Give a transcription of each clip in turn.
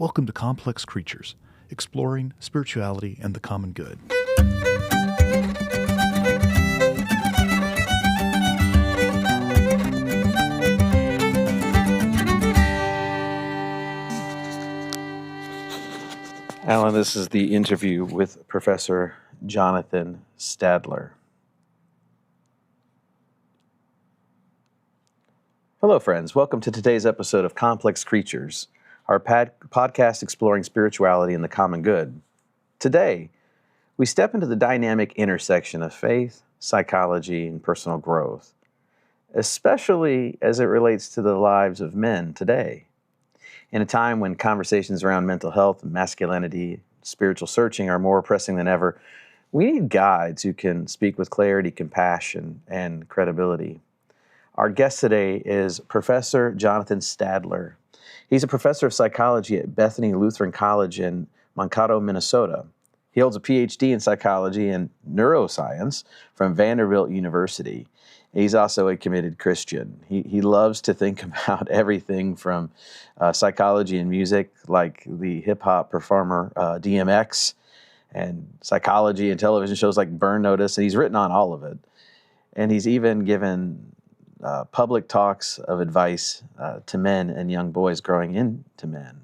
Welcome to Complex Creatures, exploring spirituality and the common good. Alan, this is the interview with Professor Jonathan Stadler. Hello, friends. Welcome to today's episode of Complex Creatures, our podcast exploring spirituality and the common good. Today, we step into the dynamic intersection of faith, psychology, and personal growth, especially as it relates to the lives of men today. In a time when conversations around mental health, masculinity, spiritual searching are more pressing than ever, we need guides who can speak with clarity, compassion, and credibility. Our guest today is Professor Jonathan Stadler. He's a professor of psychology at Bethany Lutheran College in Mankato, Minnesota. He holds a PhD in psychology and neuroscience from Vanderbilt University. He's also a committed Christian. He loves to think about everything from psychology and music, like the hip-hop performer DMX, and psychology and television shows like Burn Notice, and he's written on all of it. And he's even given public talks of advice to men and young boys growing into men.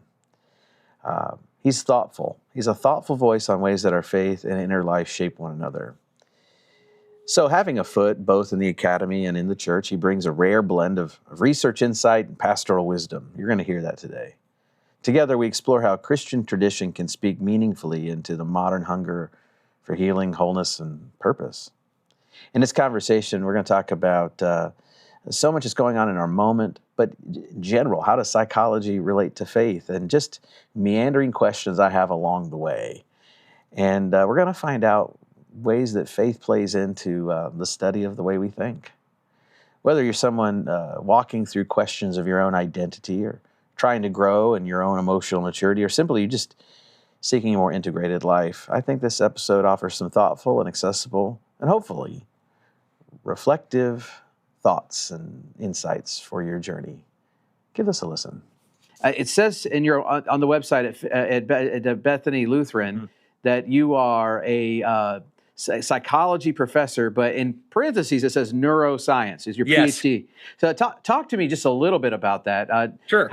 He's thoughtful. He's a thoughtful voice on ways that our faith and inner life shape one another. So having a foot both in the academy and in the church, he brings a rare blend of research insight and pastoral wisdom. You're going to hear that today. Together, we explore how Christian tradition can speak meaningfully into the modern hunger for healing, wholeness, and purpose. In this conversation, we're going to talk about so much is going on in our moment, but in general, how does psychology relate to faith? And just meandering questions I have along the way. And we're going to find out ways that faith plays into the study of the way we think. Whether you're someone walking through questions of your own identity or trying to grow in your own emotional maturity or simply just seeking a more integrated life, I think this episode offers some thoughtful and accessible and hopefully reflective thoughts and insights for your journey. Give this a listen. It says in your on the website at Bethany Lutheran that you are a psychology professor, but in parentheses it says neuroscience is your PhD. So talk to me just a little bit about that. Sure.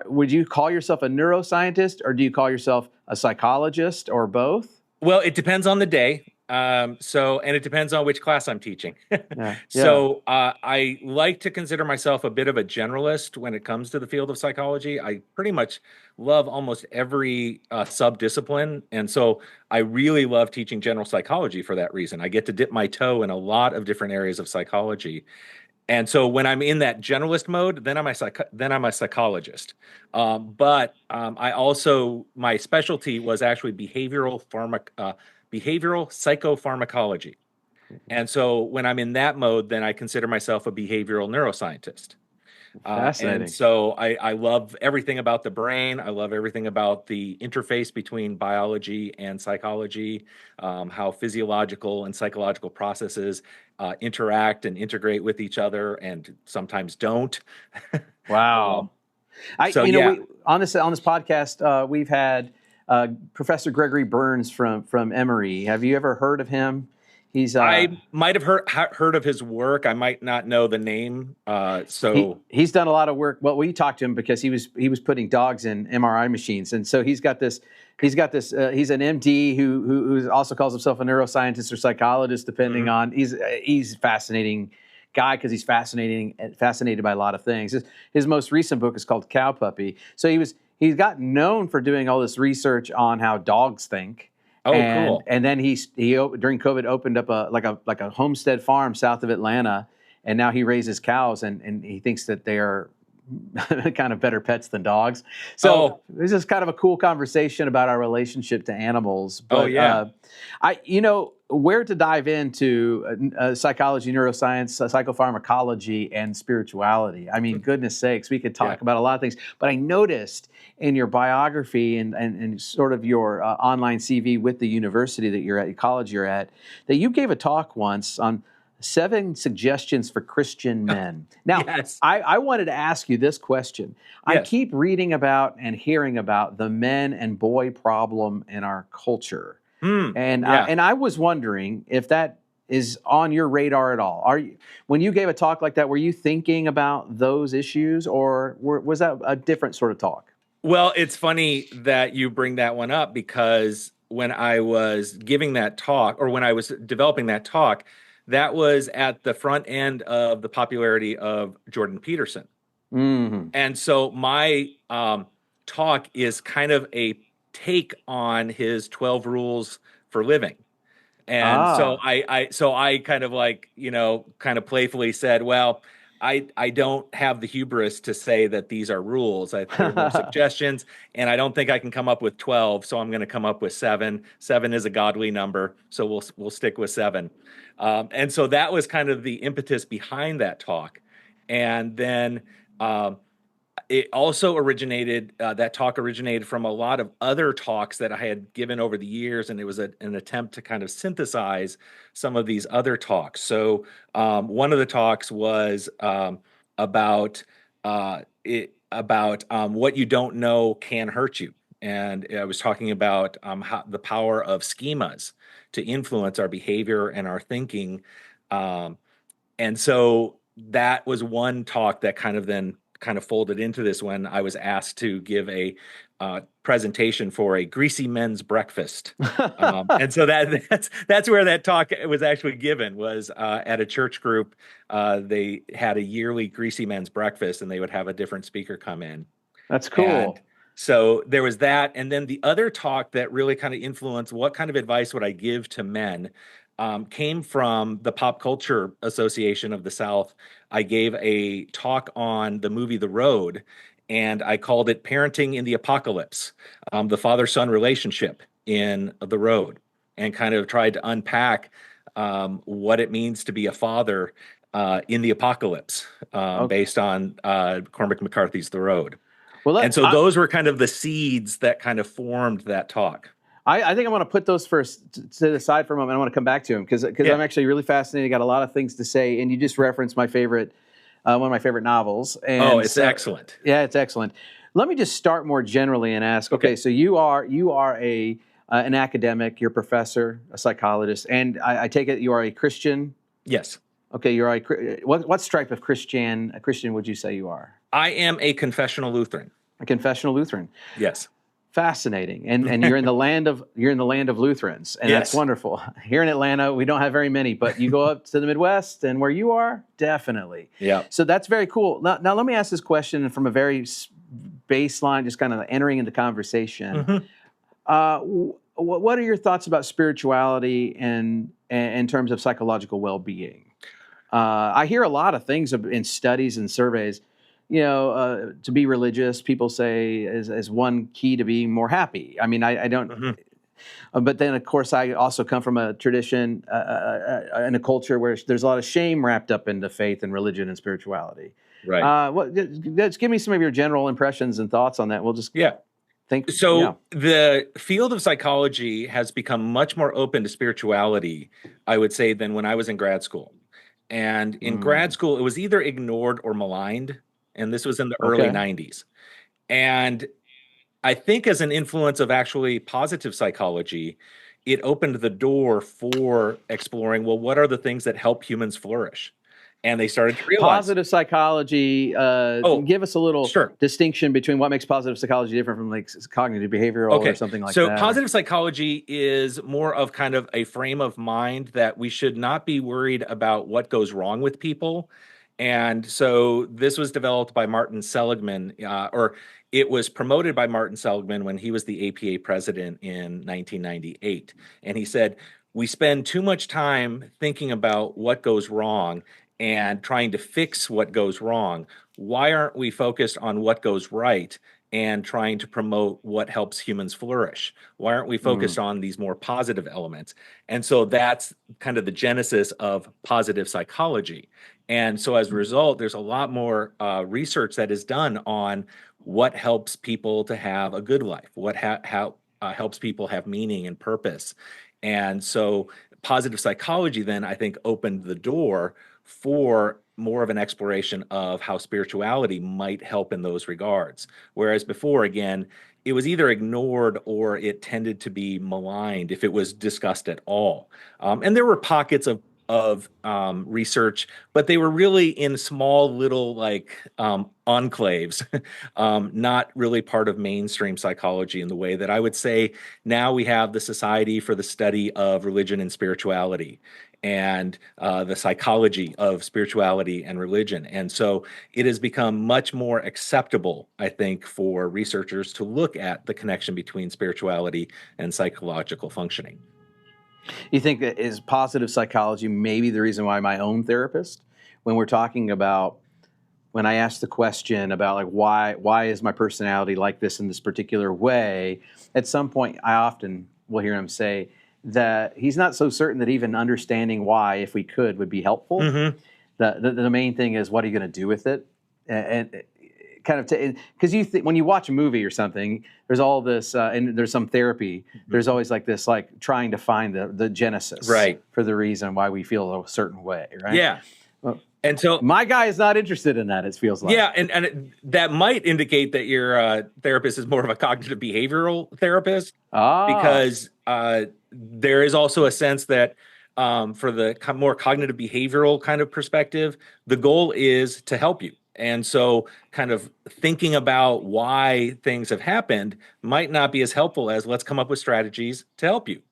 Would you call yourself a neuroscientist, or do you call yourself a psychologist, or both? Well, it depends on the day. And it depends on which class I'm teaching. Yeah. So I like to consider myself a bit of a generalist when it comes to the field of psychology. I pretty much love almost every sub-discipline. And so I really love teaching general psychology for that reason. I get to dip my toe in a lot of different areas of psychology. And so when I'm in that generalist mode, then I'm a psychologist. But I also, my specialty was actually behavioral psychopharmacology. And so when I'm in that mode, then I consider myself a behavioral neuroscientist. Fascinating. And so I love everything about the brain. I love everything about the interface between biology and psychology, how physiological and psychological processes interact and integrate with each other and sometimes don't. Wow. On this podcast, we've had Professor Gregory Burns from Emory. Have you ever heard of him? I might have heard of his work. I might not know the name. He's done a lot of work. Well, we talked to him because he was putting dogs in MRI machines, and so he's got this. He's an MD who also calls himself a neuroscientist or psychologist, depending on. He's a fascinating guy because he's fascinated by a lot of things. His most recent book is called Cow Puppy. So he's got known for doing all this research on how dogs think. Oh, cool! And then he during COVID opened up a homestead farm south of Atlanta, and now he raises cows, and he thinks that they are kind of better pets than dogs. So this is kind of a cool conversation about our relationship to animals. But, where to dive into psychology, neuroscience, psychopharmacology, and spirituality. I mean, goodness sakes, we could talk about a lot of things. But I noticed in your biography and sort of your online CV with the university that you're at, college you're at, that you gave a talk once on 7 suggestions for Christian men. Now, Yes. I wanted to ask you this question. I Yes. keep reading about and hearing about the men and boy problem in our culture. And Yeah. and I was wondering if that is on your radar at all. When you gave a talk like that, were you thinking about those issues, or was that a different sort of talk? Well, it's funny that you bring that one up, because when I was giving that talk, or when I was developing that talk, that was at the front end of the popularity of Jordan Peterson. Mm-hmm. And so my talk is kind of a take on his 12 rules for living. And so I kind of like, kind of playfully said, well, I don't have the hubris to say that these are rules. They're more suggestions, and I don't think I can come up with 12, so I'm going to come up with 7. 7 is a godly number, so we'll stick with 7. And so that was kind of the impetus behind that talk. And then it also that talk originated from a lot of other talks that I had given over the years, and it was an attempt to kind of synthesize some of these other talks. So one of the talks was about what you don't know can hurt you, and I was talking about how the power of schemas to influence our behavior and our thinking, and so that was one talk that kind of folded into this when I was asked to give a presentation for a greasy men's breakfast. And so that's where that talk was actually given, was at a church group. They had a yearly greasy men's breakfast, and they would have a different speaker come in. That's cool. And so there was that. And then the other talk that really kind of influenced what kind of advice would I give to men came from the Pop Culture Association of the South. I gave a talk on the movie The Road, and I called it Parenting in the Apocalypse, the father-son relationship in The Road, and kind of tried to unpack what it means to be a father in the apocalypse, based on Cormac McCarthy's The Road. And so those were kind of the seeds that kind of formed that talk. I think I want to put those first to the side for a moment. I want to come back to them because I'm actually really fascinated. Got a lot of things to say, and you just referenced my favorite, one of my favorite novels. And it's excellent. Yeah, it's excellent. Let me just start more generally and ask. Okay, so you are an academic, you're a professor, a psychologist, and I take it you are a Christian. Yes. Okay, you're what stripe of Christian would you say you are? I am a confessional Lutheran. A confessional Lutheran. Yes. Fascinating, and you're in the land of Lutherans, and Yes. That's wonderful. Here in Atlanta, we don't have very many, but you go up to the Midwest, and where you are, definitely. Yeah. So that's very cool. Now let me ask this question from a very baseline, just kind of entering into conversation. Mm-hmm. What are your thoughts about spirituality and in terms of psychological well-being? I hear a lot of things in studies and surveys. To be religious, people say is one key to being more happy. I mean, I don't. Mm-hmm. But then, of course, I also come from a tradition and a culture where there's a lot of shame wrapped up into faith and religion and spirituality. Right. Just give me some of your general impressions and thoughts on that. We'll just think. So the field of psychology has become much more open to spirituality, I would say, than when I was in grad school. And in grad school, it was either ignored or maligned. And this was in the early 90s. And I think as an influence of actually positive psychology, it opened the door for exploring, well, what are the things that help humans flourish? And they started to realize. Positive psychology, give us a little distinction between what makes positive psychology different from like cognitive behavioral or something like that. So positive psychology is more of kind of a frame of mind that we should not be worried about what goes wrong with people. And so this was developed by Martin Seligman, or it was promoted by Martin Seligman when he was the APA president in 1998. And he said, we spend too much time thinking about what goes wrong and trying to fix what goes wrong. Why aren't we focused on what goes right and trying to promote what helps humans flourish? Why aren't we focused on these more positive elements? And so that's kind of the genesis of positive psychology. And so as a result, there's a lot more research that is done on what helps people to have a good life, what helps people have meaning and purpose. And so positive psychology then, I think, opened the door for more of an exploration of how spirituality might help in those regards. Whereas before, again, it was either ignored or it tended to be maligned if it was discussed at all. And there were pockets of research, but they were really in small little enclaves, not really part of mainstream psychology in the way that I would say now we have the Society for the Study of Religion and Spirituality and the psychology of spirituality and religion. And so it has become much more acceptable, I think, for researchers to look at the connection between spirituality and psychological functioning. You think that is positive psychology maybe the reason why my own therapist, when we're talking about, when I ask the question about like why is my personality like this in this particular way, at some point I often will hear him say that he's not so certain that even understanding why, if we could, would be helpful. Mm-hmm. The main thing is, what are you going to do with it? And kind of, because when you watch a movie or something, there's all this, and there's some therapy. Mm-hmm. There's always like this, like trying to find the genesis, right, for the reason why we feel a certain way, right? Yeah. Well, and so my guy is not interested in that, it feels like. Yeah, and that might indicate that your therapist is more of a cognitive behavioral therapist, because there is also a sense that for the more cognitive behavioral kind of perspective, the goal is to help you. And so kind of thinking about why things have happened might not be as helpful as let's come up with strategies to help you.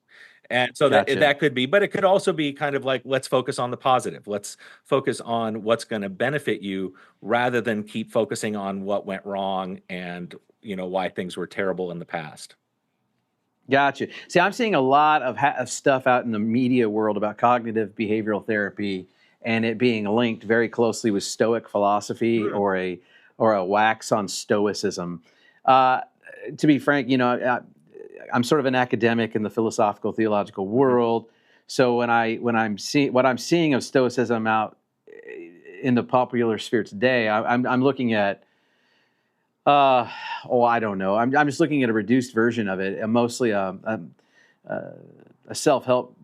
And so Gotcha. that could be, but it could also be kind of like, let's focus on the positive. Let's focus on what's going to benefit you rather than keep focusing on what went wrong and, why things were terrible in the past. Gotcha. See, I'm seeing a lot of stuff out in the media world about cognitive behavioral therapy and it being linked very closely with Stoic philosophy or a wax on Stoicism. To be frank, I'm sort of an academic in the philosophical theological world. So when I'm seeing of Stoicism out in the popular sphere today, I'm looking at I don't know. I'm just looking at a reduced version of it, mostly a self-help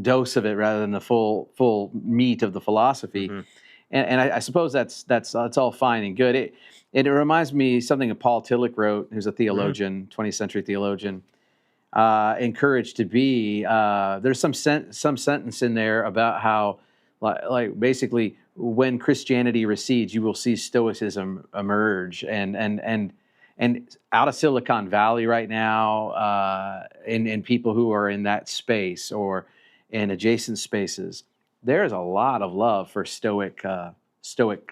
dose of it rather than the full meat of the philosophy. Mm-hmm. And I suppose that's all fine and good. It reminds me something that Paul Tillich wrote, who's a theologian, 20th century theologian, encouraged to be. There's some sentence in there about how, like basically, when Christianity recedes, you will see Stoicism emerge, and out of Silicon Valley right now, in people who are in that space or in adjacent spaces, there's a lot of love for Stoic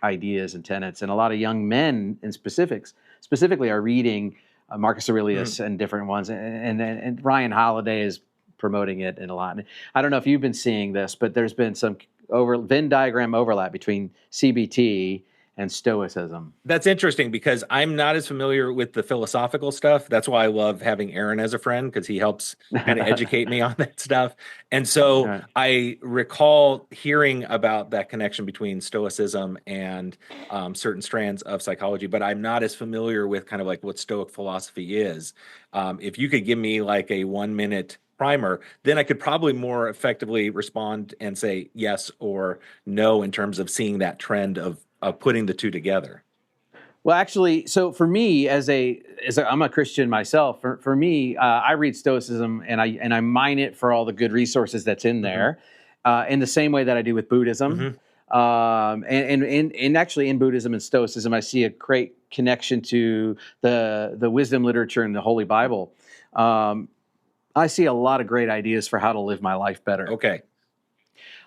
ideas and tenets, and a lot of young men in specifically are reading Marcus Aurelius and different ones, and Ryan Holiday is promoting it in a lot. And I don't know if you've been seeing this, but there's been some Venn diagram overlap between CBT and Stoicism. That's interesting because I'm not as familiar with the philosophical stuff. That's why I love having Aaron as a friend, because he helps kind of educate me on that stuff. And so right. I recall hearing about that connection between Stoicism and certain strands of psychology, but I'm not as familiar with kind of like what Stoic philosophy is. If you could give me like a 1-minute primer, then I could probably more effectively respond and say yes or no in terms of seeing that trend of putting the two together. Well, actually, so for me, I'm a Christian myself. For me, I read Stoicism and I mine it for all the good resources that's in there, in the same way that I do with Buddhism. And actually, in Buddhism and Stoicism, I see a great connection to the wisdom literature and the Holy Bible. I see a lot of great ideas for how to live my life better. Okay.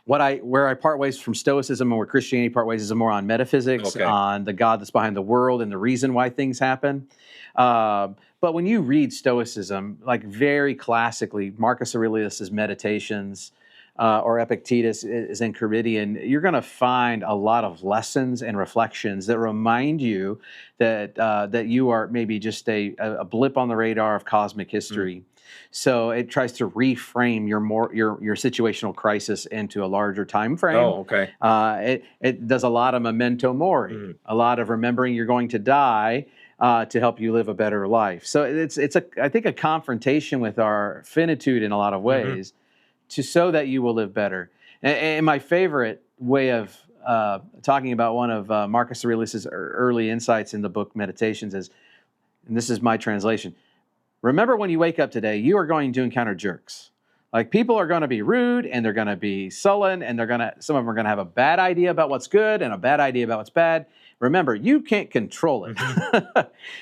Where I part ways from Stoicism and where Christianity part ways is more on metaphysics, on the God that's behind the world and the reason why things happen. But when you read Stoicism, like very classically, Marcus Aurelius' Meditations or Epictetus' Enchiridion, you're going to find a lot of lessons and reflections that remind you that you are maybe just a blip on the radar of cosmic history. So it tries to reframe your situational crisis into a larger time frame. Oh, okay. It does a lot of memento mori, a lot of remembering you're going to die to help you live a better life. So it's I think a confrontation with our finitude in a lot of ways so that you will live better. And my favorite way of talking about one of Marcus Aurelius' early insights in the book Meditations is, and this is my translation: remember, when you wake up today, you are going to encounter jerks. Like, people are going to be rude, and they're going to be sullen, and some of them are going to have a bad idea about what's good and a bad idea about what's bad. Remember, you can't control it.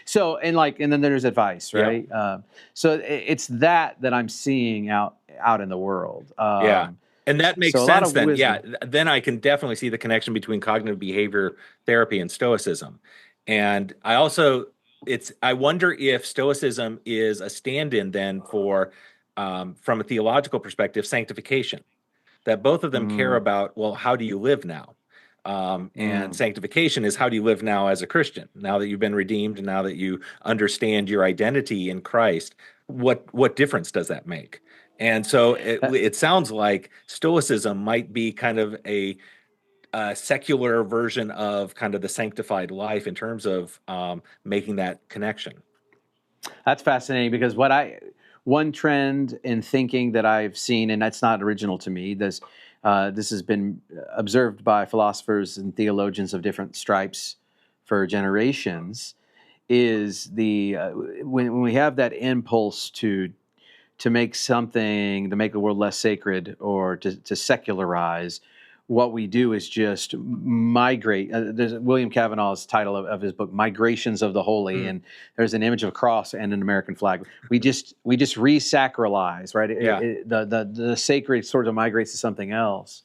So, and then there's advice, right? Yeah. So it's that I'm seeing out in the world. Yeah. And that makes so sense then. wisdom. Yeah. Then I can definitely see the connection between cognitive behavior therapy and Stoicism. And I wonder if Stoicism is a stand-in then for, from a theological perspective, sanctification, that both of them care about, well, how do you live now? And sanctification is, how do you live now as a Christian? Now that you've been redeemed and now that you understand your identity in Christ, what difference does that make? And so it sounds like Stoicism might be kind of a secular version of kind of the sanctified life in terms of making that connection. That's fascinating, because one trend in thinking that I've seen, and that's not original to me, this has been observed by philosophers and theologians of different stripes for generations, is when we have that impulse to make the world less sacred, or to secularize, what we do is just migrate. There's William Cavanaugh's title of his book, Migrations of the Holy, and there's an image of a cross and an American flag. We just re-sacralize, right? Yeah. The sacred sort of migrates to something else.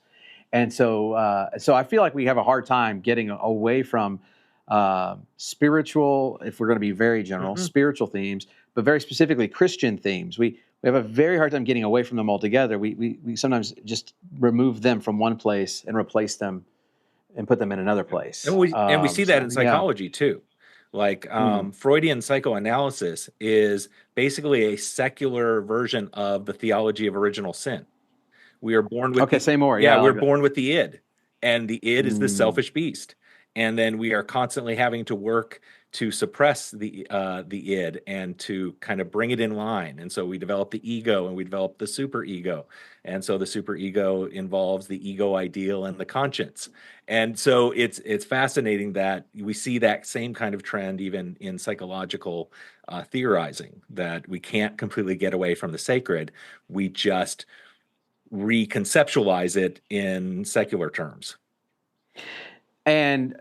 And so I feel like we have a hard time getting away from spiritual, if we're going to be very general, spiritual themes, but very specifically Christian themes. We have a very hard time getting away from them altogether. We sometimes just remove them from one place and replace them and put them in another place. And we see that in psychology too. Like Freudian psychoanalysis is basically a secular version of the theology of original sin. We are born with say more. Yeah, we're born with the id, and the id is the selfish beast, and then we are constantly having to work to suppress the id and to kind of bring it in line. And so we develop the ego, and we develop the superego. And so the superego involves the ego ideal and the conscience. And so it's fascinating that we see that same kind of trend even in psychological theorizing, that we can't completely get away from the sacred. We just reconceptualize it in secular terms. And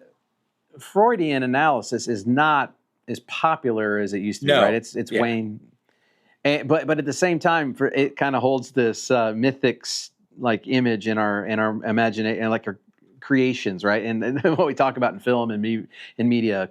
Freudian analysis is not as popular as it used to be, right? It's waned. But at the same time, it kind of holds this mythic like image in our imagination, and like our creations, right? And what we talk about in film and in media,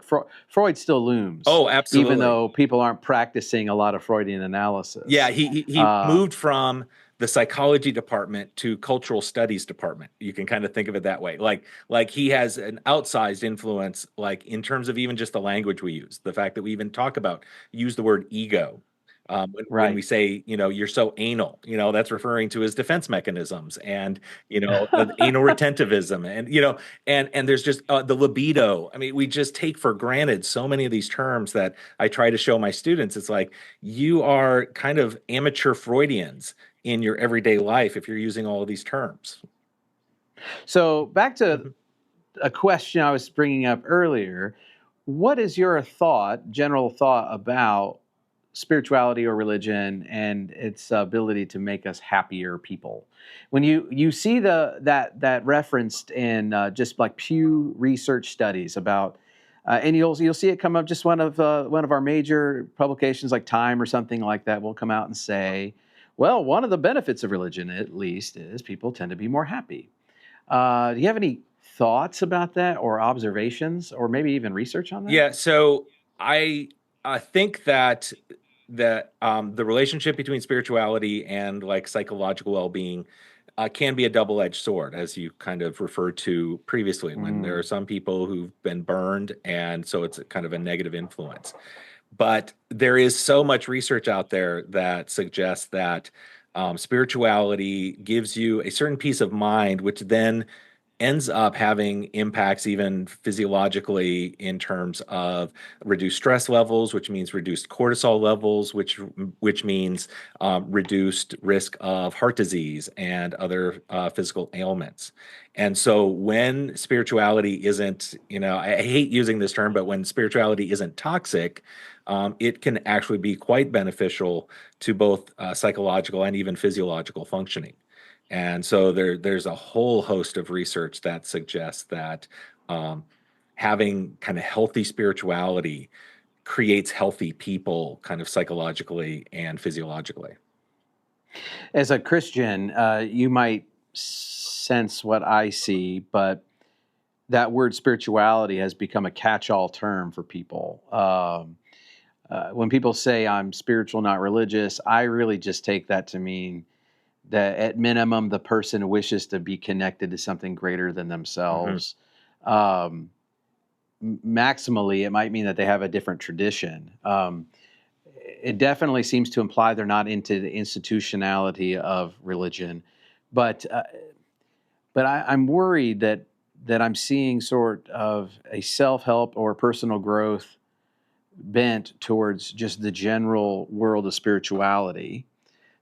Freud still looms. Oh, absolutely. Even though people aren't practicing a lot of Freudian analysis. Yeah, he moved from the psychology department to cultural studies department. You can kind of think of it that way. Like he has an outsized influence, like in terms of even just the language we use, the fact that we even use the word ego. When we say, you're so anal, that's referring to his defense mechanisms, and, anal retentivism, and, and there's just the libido. I mean, we just take for granted so many of these terms that I try to show my students. It's like, you are kind of amateur Freudians in your everyday life if you're using all of these terms. So back to a question I was bringing up earlier. What is your general thought about spirituality or religion and its ability to make us happier people? When you see that referenced in just like Pew Research studies about, and you'll see it come up, just one of our major publications like Time or something like that will come out and say, well, one of the benefits of religion, at least, is people tend to be more happy. Do you have any thoughts about that, or observations, or maybe even research on that? Yeah, so I think that the relationship between spirituality and like psychological well-being can be a double-edged sword, as you kind of referred to previously, when there are some people who've been burned, and so it's kind of a negative influence. But there is so much research out there that suggests that spirituality gives you a certain peace of mind, which then ends up having impacts even physiologically in terms of reduced stress levels, which means reduced cortisol levels, which means reduced risk of heart disease and other physical ailments. And so when spirituality isn't, I hate using this term, but when spirituality isn't toxic, it can actually be quite beneficial to both psychological and even physiological functioning. And so there's a whole host of research that suggests that having kind of healthy spirituality creates healthy people kind of psychologically and physiologically. As a Christian, you might sense what I see, but that word spirituality has become a catch-all term for people. When people say I'm spiritual, not religious, I really just take that to mean that at minimum, the person wishes to be connected to something greater than themselves. Maximally, it might mean that they have a different tradition. It definitely seems to imply they're not into the institutionality of religion, but I'm worried that I'm seeing sort of a self-help or personal growth bent towards just the general world of spirituality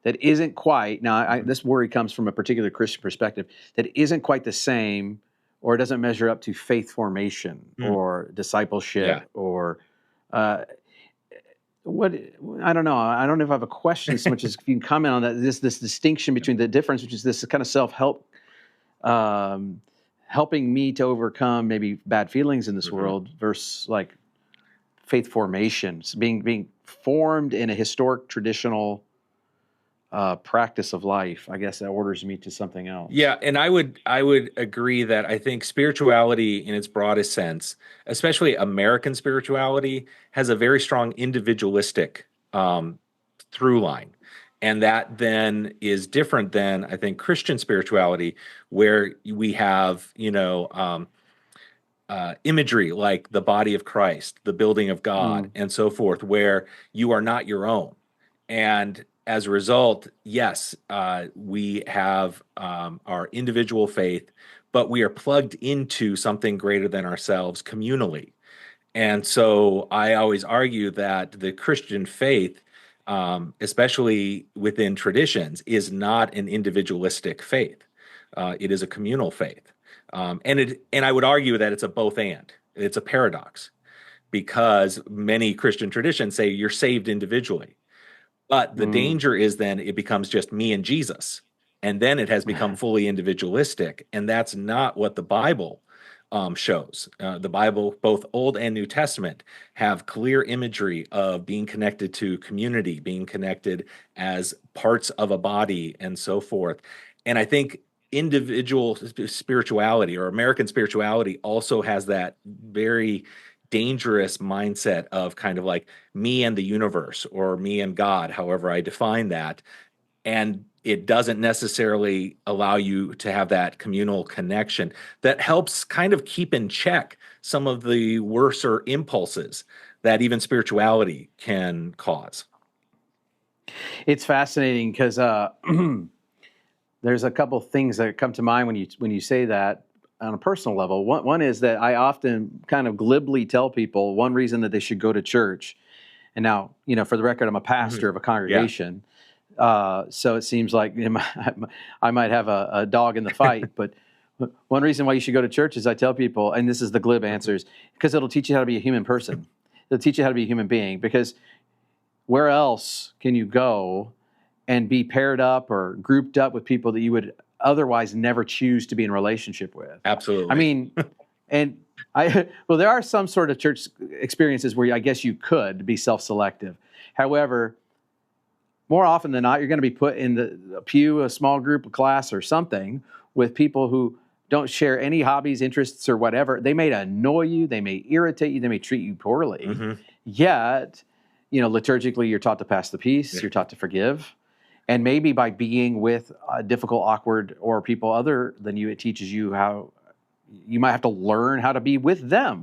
that isn't quite, now this worry comes from a particular Christian perspective, that isn't quite the same or doesn't measure up to faith formation or discipleship or what, I don't know. I don't know if I have a question so much as if you can comment on that, this distinction between the difference, which is this kind of self-help, helping me to overcome maybe bad feelings in this world versus like faith formations, being formed in a historic traditional practice of life. I guess that orders me to something else. Yeah, and I would agree that I think spirituality in its broadest sense, especially American spirituality, has a very strong individualistic through line. And that then is different than, I think, Christian spirituality, where we have, imagery like the body of Christ, the building of God, and so forth, where you are not your own. And as a result, yes, we have our individual faith, but we are plugged into something greater than ourselves communally. And so I always argue that the Christian faith, especially within traditions, is not an individualistic faith. It is a communal faith. And I would argue that it's a both and. It's a paradox because many Christian traditions say you're saved individually. But the danger is then it becomes just me and Jesus. And then it has become fully individualistic. And that's not what the Bible shows. The Bible, both Old and New Testament, have clear imagery of being connected to community, being connected as parts of a body, and so forth. And I think individual spirituality or American spirituality also has that very dangerous mindset of kind of like me and the universe or me and God, however I define that. And it doesn't necessarily allow you to have that communal connection that helps kind of keep in check some of the worser impulses that even spirituality can cause. It's fascinating because there's a couple things that come to mind when you say that on a personal level. One is that I often kind of glibly tell people one reason that they should go to church. And now, for the record, I'm a pastor of a congregation. So it seems like I might have a dog in the fight. But one reason why you should go to church is I tell people, and this is the glib answers, because it'll teach you how to be a human person. It'll teach you how to be a human being. Because where else can you go and be paired up or grouped up with people that you would otherwise never choose to be in relationship with? Absolutely. I mean, and there are some sort of church experiences where I guess you could be self-selective. However, more often than not, you're going to be put in the pew, a small group, a class, or something with people who don't share any hobbies, interests, or whatever. They may annoy you. They may irritate you. They may treat you poorly. Yet, liturgically, you're taught to pass the peace. You're taught to forgive. And maybe by being with difficult, awkward, or people other than you, it teaches you how you might have to learn how to be with them.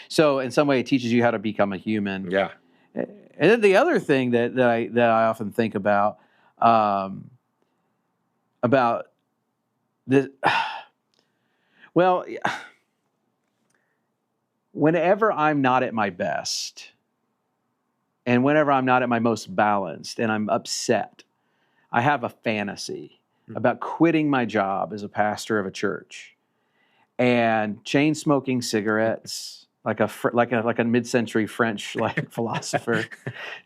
So in some way, it teaches you how to become a human. Yeah. And then the other thing that I often think about this, Well, whenever I'm not at my best, and whenever I'm not at my most balanced and I'm upset, I have a fantasy about quitting my job as a pastor of a church and chain smoking cigarettes like a mid-century French like philosopher,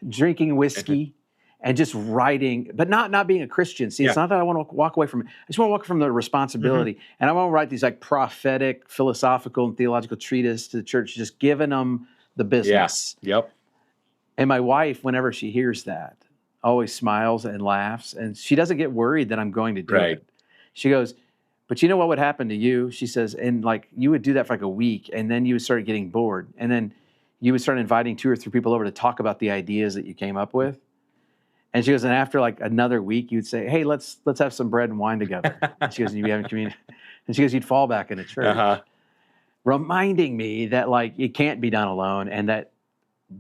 drinking whiskey and just writing, but not being a Christian. See, it's not that I want to walk away from it. I just want to walk from the responsibility. And I want to write these like prophetic, philosophical, and theological treatise to the church, just giving them the business. Yep. And my wife, whenever she hears that, always smiles and laughs. And she doesn't get worried that I'm going to do it. She goes, but you know what would happen to you? She says, and like you would do that for like a week, and then you would start getting bored. And then you would start inviting 2 or 3 people over to talk about the ideas that you came up with. And she goes, and after like another week, you'd say, hey, let's have some bread and wine together. And she goes, and you'd be having communion. And she goes, you'd fall back into church. Reminding me that like it can't be done alone, and that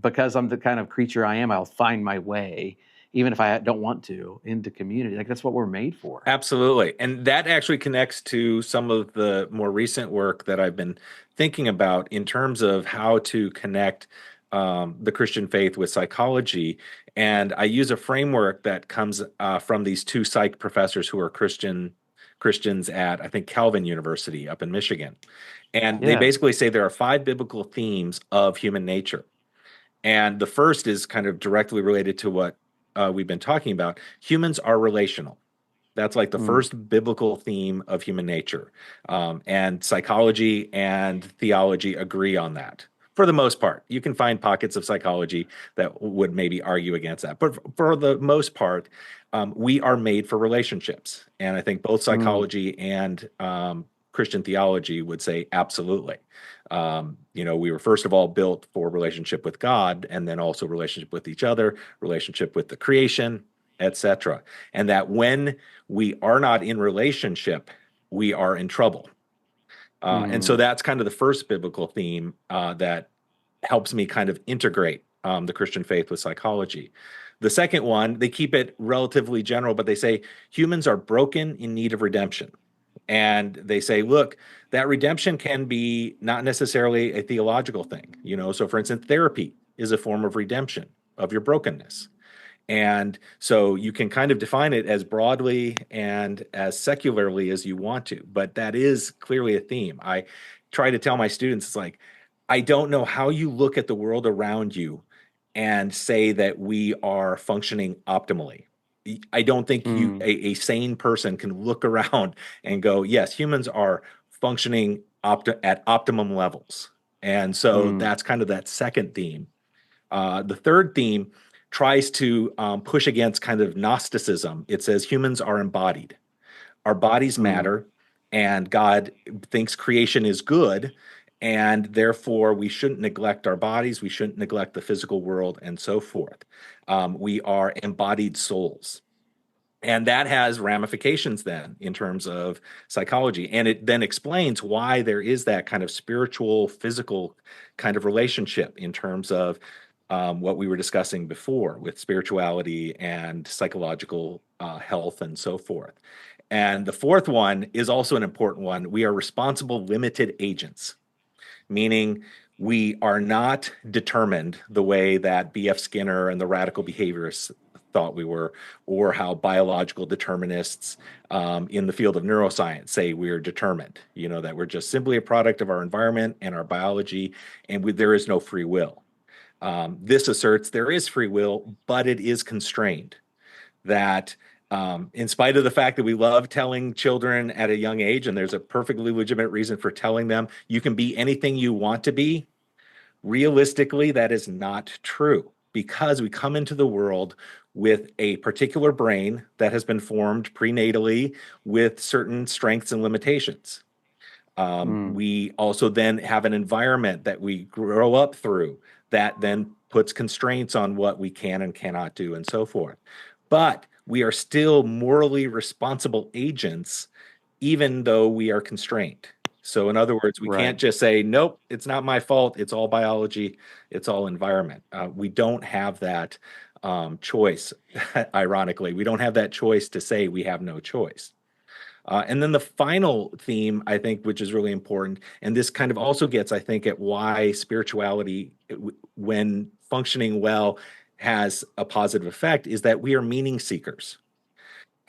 because I'm the kind of creature I am, I'll find my way, even if I don't want to, into community. Like that's what we're made for. Absolutely. And that actually connects to some of the more recent work that I've been thinking about in terms of how to connect the Christian faith with psychology. And I use a framework that comes from these 2 psych professors who are Christians at, I think, Calvin University up in Michigan. And they basically say there are 5 biblical themes of human nature. And the first is kind of directly related to what we've been talking about. Humans are relational. That's like the first biblical theme of human nature. And psychology and theology agree on that for the most part. You can find pockets of psychology that would maybe argue against that. But for the most part, we are made for relationships. And I think both psychology and Christian theology would say absolutely. We were first of all built for relationship with God, and then also relationship with each other, relationship with the creation, etc. And that when we are not in relationship, we are in trouble. And so that's kind of the first biblical theme that helps me kind of integrate the Christian faith with psychology. The second one, they keep it relatively general, but they say humans are broken in need of redemption. And they say, look, that redemption can be not necessarily a theological thing. So for instance, therapy is a form of redemption of your brokenness. And so you can kind of define it as broadly and as secularly as you want to, but that is clearly a theme. I try to tell my students, it's like, I don't know how you look at the world around you and say that we are functioning optimally. I don't think a sane person can look around and go, yes, humans are functioning at optimum levels. And so that's kind of that second theme. The third theme tries to push against kind of Gnosticism. It says humans are embodied. Our bodies matter, and God thinks creation is good, and therefore we shouldn't neglect our bodies, we shouldn't neglect the physical world, and so forth. We are embodied souls. And that has ramifications then in terms of psychology. And it then explains why there is that kind of spiritual, physical kind of relationship in terms of what we were discussing before with spirituality and psychological health and so forth. And the fourth one is also an important one. We are responsible, limited agents, meaning we are not determined the way that B.F. Skinner and the radical behaviorists thought we were, or how biological determinists in the field of neuroscience say we're determined, that we're just simply a product of our environment and our biology, and there is no free will. This asserts there is free will, but it is constrained. That in spite of the fact that we love telling children at a young age, and there's a perfectly legitimate reason for telling them, you can be anything you want to be, realistically, that is not true, because we come into the world with a particular brain that has been formed prenatally with certain strengths and limitations. We also then have an environment that we grow up through that then puts constraints on what we can and cannot do and so forth. But we are still morally responsible agents, even though we are constrained. So in other words, we can't just say, nope, it's not my fault. It's all biology. It's all environment. We don't have that choice. Ironically, we don't have that choice to say we have no choice. And then the final theme, I think, which is really important, and this kind of also gets, I think, at why spirituality, when functioning well, has a positive effect, is that we are meaning seekers.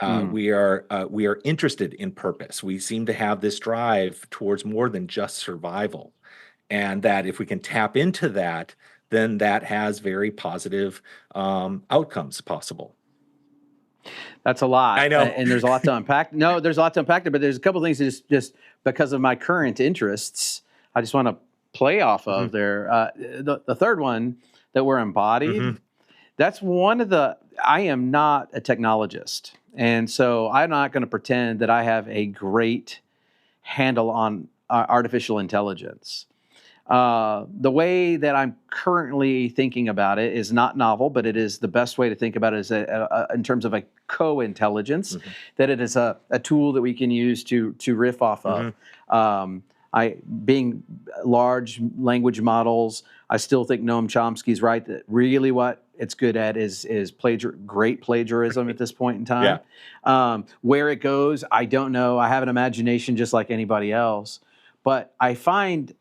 We are interested in purpose. We seem to have this drive towards more than just survival, and that if we can tap into that, then that has very positive outcomes possible. That's a lot. I know. And there's a lot to unpack. No, there's a lot to unpack there, but there's a couple of things that just because of my current interests, I just want to play off of there. The third one, that we're embodied, that's one of the, I am not a technologist. And so I'm not going to pretend that I have a great handle on artificial intelligence. The way that I'm currently thinking about it is not novel, but it is the best way to think about it is in terms of a co-intelligence, that it is a tool that we can use to riff off of. Being large language models, I still think Noam Chomsky's right that really what it's good at is great plagiarism at this point in time. Where it goes, I don't know. I have an imagination just like anybody else, but I find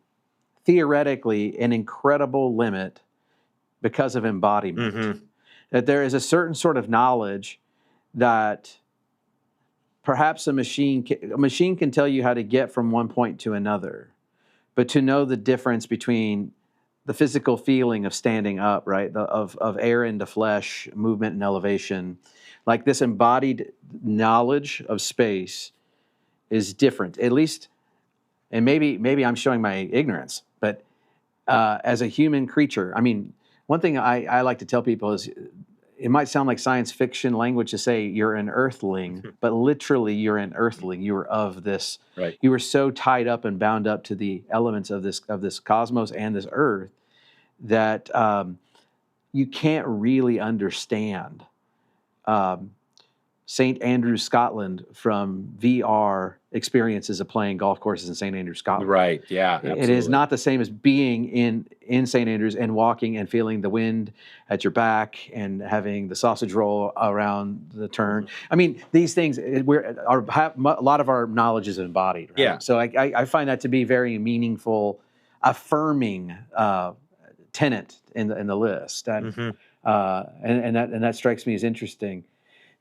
theoretically an incredible limit because of embodiment. That there is a certain sort of knowledge that perhaps a machine can tell you how to get from one point to another, but to know the difference between the physical feeling of standing up, right, of air into flesh, movement and elevation, like this embodied knowledge of space is different, at least. And maybe I'm showing my ignorance, but as a human creature, I mean, one thing I like to tell people is, it might sound like science fiction language to say you're an earthling, but literally you're an earthling. You are of this. Right. You are so tied up and bound up to the elements of this cosmos and this earth that you can't really understand St. Andrews, Scotland, from VR experiences of playing golf courses in St. Andrews, Scotland. Right, yeah, absolutely. It is not the same as being in St. Andrews and walking and feeling the wind at your back and having the sausage roll around the turn. I mean, these things, a lot of our knowledge is embodied. Right? Yeah. So I find that to be very meaningful, affirming tenet in the list. And that strikes me as interesting.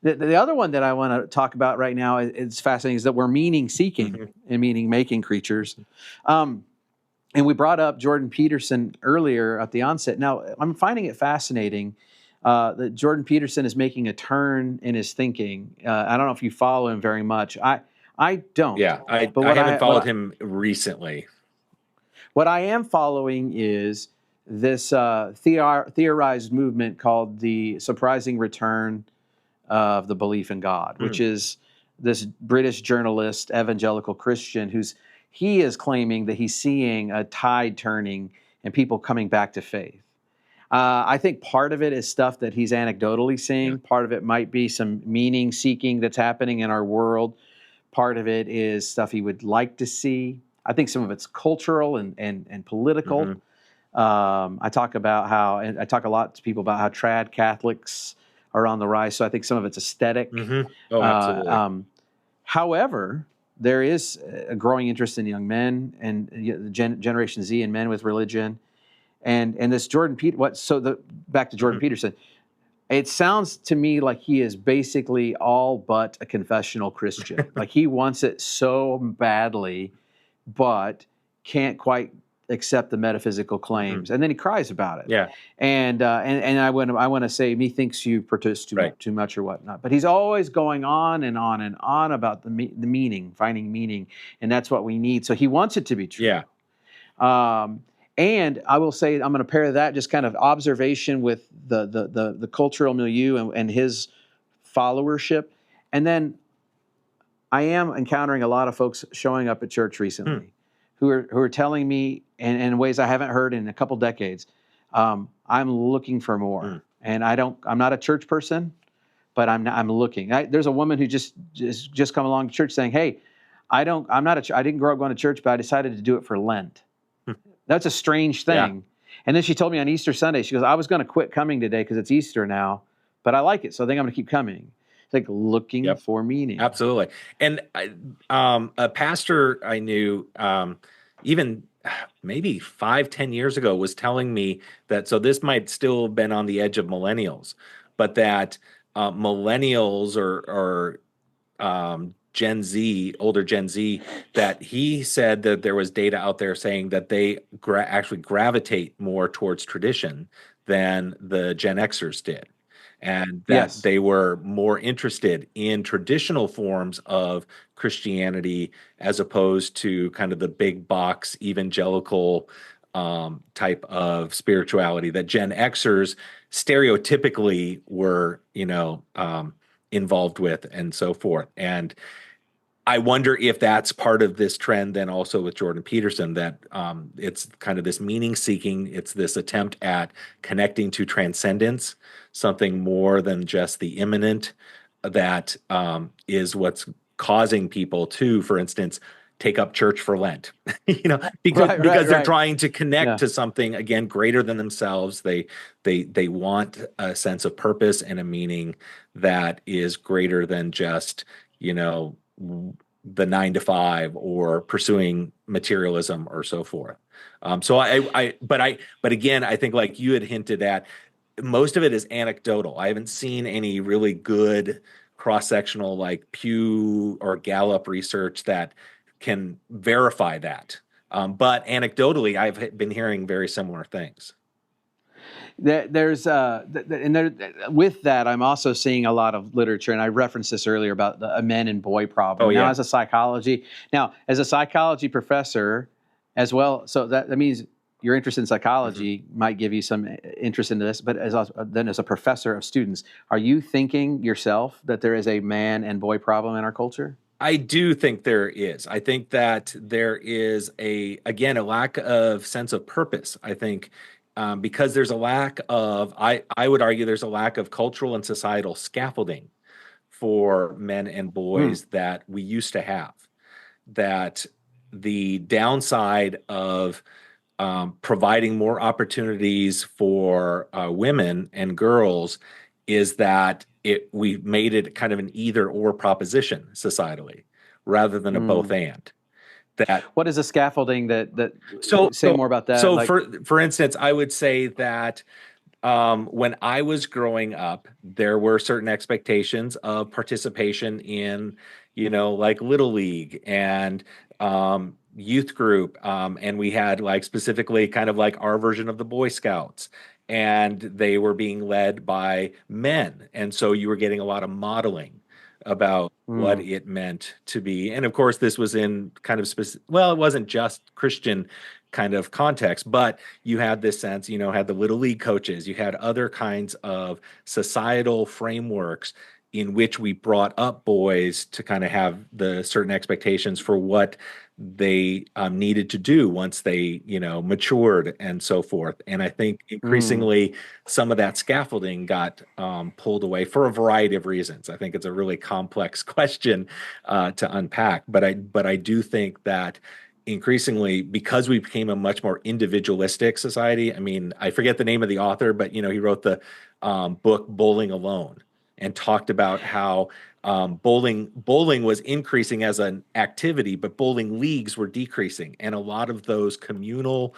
The other one that I want to talk about right now is fascinating, is that we're meaning-seeking and meaning-making creatures. And we brought up Jordan Peterson earlier at the onset. Now, I'm finding it fascinating that Jordan Peterson is making a turn in his thinking. I don't know if you follow him very much. I don't. Yeah, I haven't followed him recently. What I am following is this theorized movement called the surprising return of the belief in God, which is this British journalist, evangelical Christian, he is claiming that he's seeing a tide turning and people coming back to faith. I think part of it is stuff that he's anecdotally seeing. Part of it might be some meaning seeking that's happening in our world. Part of it is stuff he would like to see. I think some of it's cultural and political. I talk a lot to people about how trad Catholics are on the rise. So I think some of it's aesthetic. Oh, absolutely. However, there is a growing interest in young men and Generation Z and men with religion. And this Jordan back to Jordan Peterson, it sounds to me like he is basically all but a confessional Christian. Like he wants it so badly, but can't quite accept the metaphysical claims, and then he cries about it. Yeah, and I want to say, methinks you protest too much or whatnot. But he's always going on and on and on about the meaning, finding meaning, and that's what we need. So he wants it to be true. Yeah. And I will say, I'm going to pair that just kind of observation with the cultural milieu and his followership, and then I am encountering a lot of folks showing up at church recently. Who are telling me in ways I haven't heard in a couple decades, I'm looking for more. And I'm not a church person, but I'm looking. There's a woman who just come along to church saying, "Hey, I didn't grow up going to church, but I decided to do it for Lent." That's a strange thing. Yeah. And then she told me on Easter Sunday, she goes, "I was going to quit coming today because it's Easter now, but I like it, so I think I'm going to keep coming." It's like looking Yep. for meaning. Absolutely. And a pastor I knew, even maybe 5-10 years ago, was telling me that, so this might still have been on the edge of millennials, but that millennials or Gen Z, older Gen Z, that he said that there was data out there saying that they actually gravitate more towards tradition than the Gen Xers did, and that Yes. they were more interested in traditional forms of Christianity as opposed to kind of the big box evangelical type of spirituality that Gen Xers stereotypically were, involved with, and so forth. And I wonder if that's part of this trend then also with Jordan Peterson, that it's kind of this meaning seeking, it's this attempt at connecting to transcendence, something more than just the immanent, that is what's causing people to, for instance, take up church for Lent, because they're Right. trying to connect Yeah. to something, again, greater than themselves. They want a sense of purpose and a meaning that is greater than just, the 9 to 5 or pursuing materialism or so forth. But again, I think, like you had hinted at, most of it is anecdotal. I haven't seen any really good cross-sectional, like Pew or Gallup research that can verify that. But anecdotally, I've been hearing very similar things. There's and there, with that, I'm also seeing a lot of literature, and I referenced this earlier about the men and boy problem. Oh, yeah. As a psychology professor as well, so that means your interest in psychology might give you some interest into this. But as a professor of students, are you thinking yourself that there is a man and boy problem in our culture? I do think there is. I think that there is a lack of sense of purpose. I think because there's a lack of, I would argue there's a lack of cultural and societal scaffolding for men and boys that we used to have. That the downside of providing more opportunities for women and girls is that we've made it kind of an either or proposition societally, rather than a both and. That what is the scaffolding that say more about that? So for instance, I would say that when I was growing up, there were certain expectations of participation in, like Little League and youth group, and we had, like, specifically kind of like our version of the Boy Scouts, and they were being led by men, and so you were getting a lot of modeling about what it meant to be. And of course, this was in kind of specific, well, it wasn't just Christian kind of context, but you had this sense, had the Little League coaches, you had other kinds of societal frameworks in which we brought up boys to kind of have the certain expectations for what they needed to do once they, matured and so forth. And I think increasingly some of that scaffolding got pulled away for a variety of reasons. I think it's a really complex question to unpack, but I do think that increasingly, because we became a much more individualistic society. I mean, I forget the name of the author, but he wrote the book Bowling Alone, and talked about how bowling was increasing as an activity, but bowling leagues were decreasing, and a lot of those communal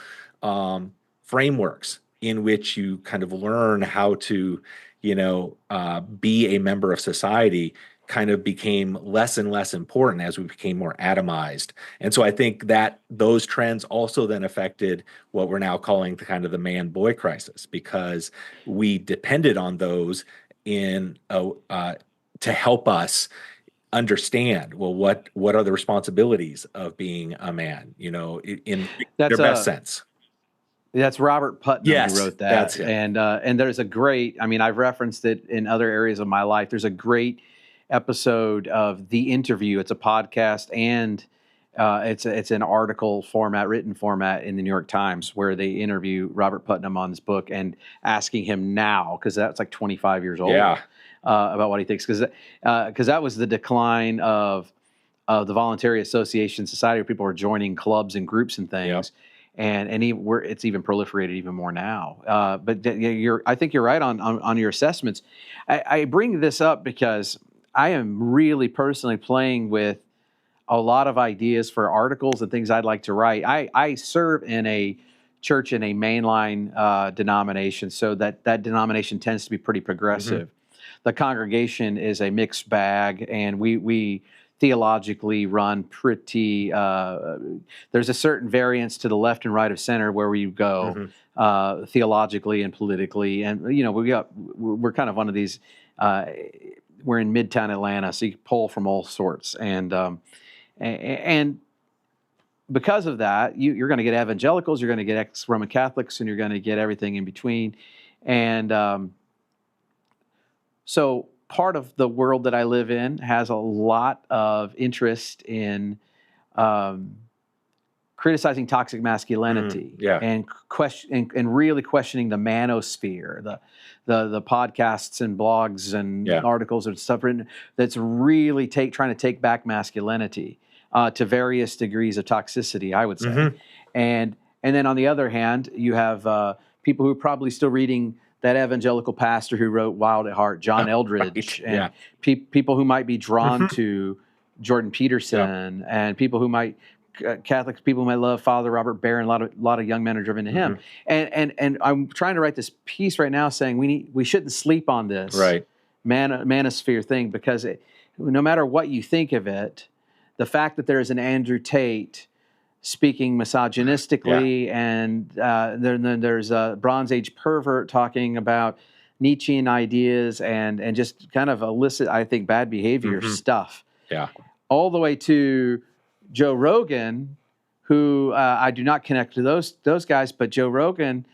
frameworks in which you kind of learn how to, be a member of society, kind of became less and less important as we became more atomized. And so I think that those trends also then affected what we're now calling the kind of the man-boy crisis, because we depended on those to help us understand, well, what are the responsibilities of being a man, in their best sense. That's Robert Putnam who wrote that. That's it. And there's a great, I've referenced it in other areas of my life. There's a great episode of The Interview. It's a podcast, and it's an article format, written format in the New York Times, where they interview Robert Putnam on this book and asking him now, because that's like 25 years old, about what he thinks, because that was the decline of the voluntary association society, where people were joining clubs and groups and things. And it's even proliferated even more now. But I think you're right on your assessments. I bring this up because I am really personally playing with a lot of ideas for articles and things I'd like to write. I serve in a church in a mainline denomination, so that denomination tends to be pretty progressive. The congregation is a mixed bag, and we theologically run pretty. There's a certain variance to the left and right of center where we go theologically and politically, and we're kind of one of these. We're in Midtown Atlanta, so you pull from all sorts, and because of that, you're going to get evangelicals, you're going to get ex-Roman Catholics, and you're going to get everything in between, and so part of the world that I live in has a lot of interest in criticizing toxic masculinity and really questioning the manosphere, the podcasts and blogs and articles and stuff written that's really trying to take back masculinity to various degrees of toxicity, I would say. And then on the other hand, you have people who are probably still reading that evangelical pastor who wrote Wild at Heart, John Eldredge, and people who might be drawn to Jordan Peterson, and people who might Catholics, people who might love Father Robert Barron. A lot of young men are driven to him. And I'm trying to write this piece right now saying we shouldn't sleep on this manosphere thing, because no matter what you think of it, the fact that there's an Andrew Tate speaking misogynistically, and then there's a Bronze Age pervert talking about Nietzschean ideas and just kind of illicit, I think, bad behavior stuff. All the way to Joe Rogan, who I do not connect to those guys, but Joe Rogan,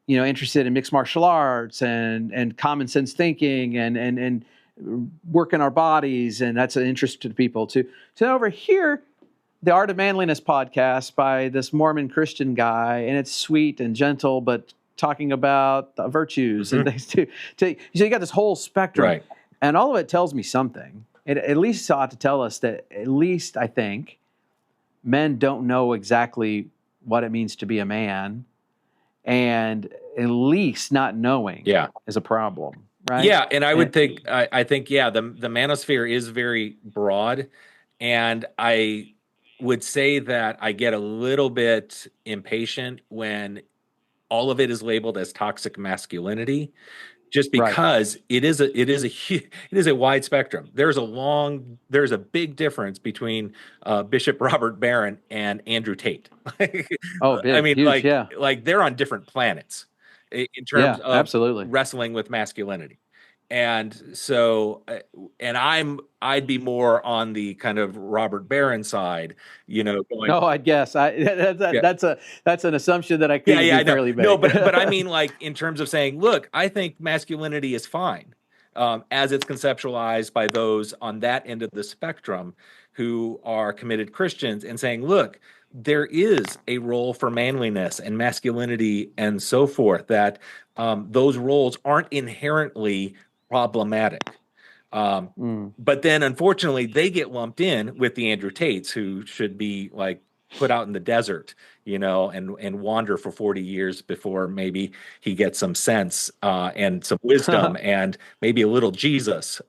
interested in mixed martial arts and common sense thinking and working our bodies, and that's an interest to people too. So over here, the Art of Manliness podcast by this Mormon Christian guy, and it's sweet and gentle, but talking about virtues and things too. So you got this whole spectrum, and all of it tells me something. It at least ought to tell us that, at least I think, men don't know exactly what it means to be a man, and at least not knowing is a problem, right? Yeah, and I would think, I think, the manosphere is very broad, and I would say that I get a little bit impatient when all of it is labeled as toxic masculinity, just because it is a wide spectrum. There's a big difference between Bishop Robert Barron and Andrew Tate. Big, I mean, huge, like they're on different planets in terms of absolutely wrestling with masculinity. And so, I'd be more on the kind of Robert Barron side, going. No, I guess that's an assumption that I couldn't fairly make. No, but I mean, like, in terms of saying, look, I think masculinity is fine as it's conceptualized by those on that end of the spectrum who are committed Christians, and saying, look, there is a role for manliness and masculinity and so forth, that those roles aren't inherently problematic. But then, unfortunately, they get lumped in with the Andrew Tates, who should be like put out in the desert, and wander for 40 years before maybe he gets some sense and some wisdom and maybe a little Jesus.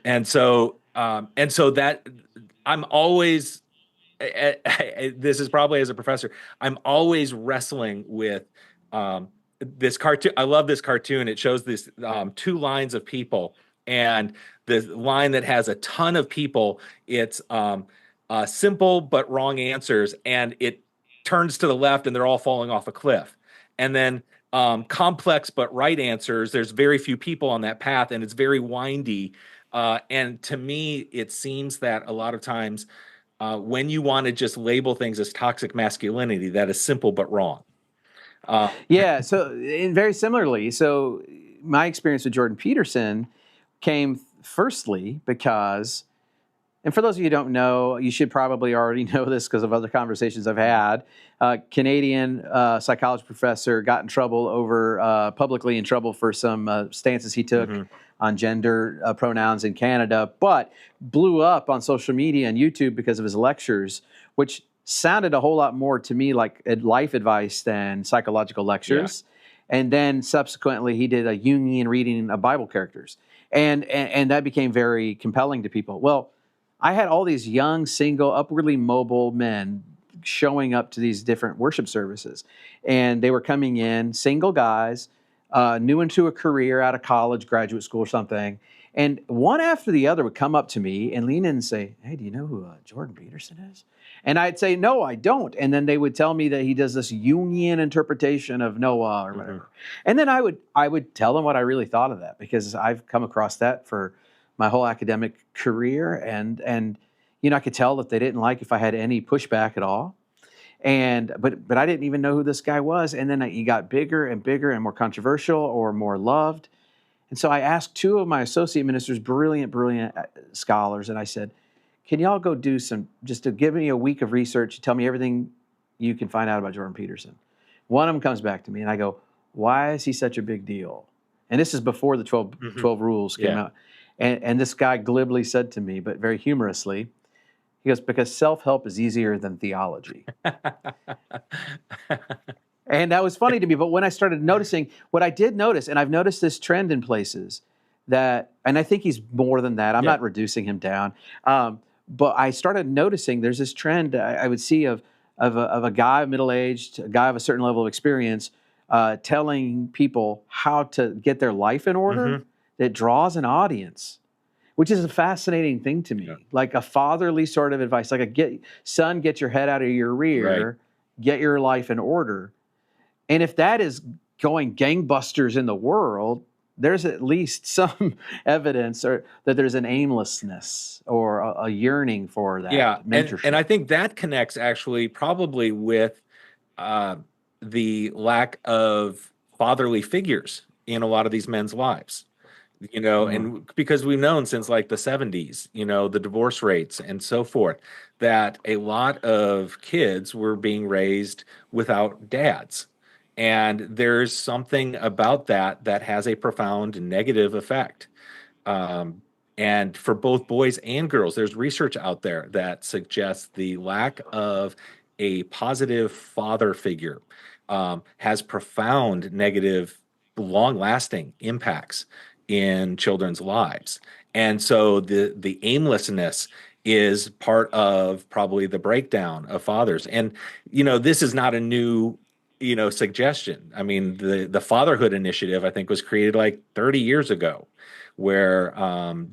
And so that I'm always, this is probably as a professor, I'm always wrestling with this cartoon. I love this cartoon. It shows this two lines of people, and the line that has a ton of people, it's simple but wrong answers, and it turns to the left and they're all falling off a cliff. And then complex but right answers, there's very few people on that path, and it's very windy. And to me, it seems that a lot of times when you want to just label things as toxic masculinity, that is simple but wrong. So and very similarly, so my experience with Jordan Peterson came firstly because, and for those of you who don't know, you should probably already know this because of other conversations I've had, Canadian psychology professor got in trouble publicly in trouble for some stances he took on gender pronouns in Canada, but blew up on social media and YouTube because of his lectures, which sounded a whole lot more to me like life advice than psychological lectures. And then subsequently, he did a Jungian reading of Bible characters. And that became very compelling to people. Well, I had all these young, single, upwardly mobile men showing up to these different worship services. And they were coming in, single guys, new into a career out of college, graduate school or something. And one after the other would come up to me and lean in and say, "Hey, do you know who Jordan Peterson is?" And I'd say, "No, I don't." And then they would tell me that he does this Jungian interpretation of Noah or whatever. And then I would tell them what I really thought of that, because I've come across that for my whole academic career. And I could tell that they didn't like if I had any pushback at all. But I didn't even know who this guy was. And then he got bigger and bigger and more controversial or more loved. And so I asked two of my associate ministers, brilliant scholars, and I said, "Can y'all go do just to give me a week of research, tell me everything you can find out about Jordan Peterson?" One of them comes back to me and I go, "Why is he such a big deal?" And this is before the 12 rules came out. And this guy glibly said to me, but very humorously, he goes, "Because self-help is easier than theology." And that was funny to me. But when I started noticing, what I did notice, and I've noticed this trend in places that, and I think he's more than that. I'm not reducing him down. But I started noticing there's this trend I would see of a guy middle-aged, a guy of a certain level of experience, telling people how to get their life in order that draws an audience, which is a fascinating thing to me. Yeah. Like a fatherly sort of advice, like son, get your head out of your rear, get your life in order. And if that is going gangbusters in the world, there's at least some evidence that there's an aimlessness or a yearning for that mentorship. And I think that connects actually probably with the lack of fatherly figures in a lot of these men's lives. And because we've known since like the 70s, the divorce rates and so forth, that a lot of kids were being raised without dads. And there's something about that has a profound negative effect. And for both boys and girls, there's research out there that suggests the lack of a positive father figure has profound negative, long-lasting impacts in children's lives. And so the aimlessness is part of probably the breakdown of fathers. And, this is not a new suggestion. I mean, the Fatherhood Initiative, I think, was created like 30 years ago, where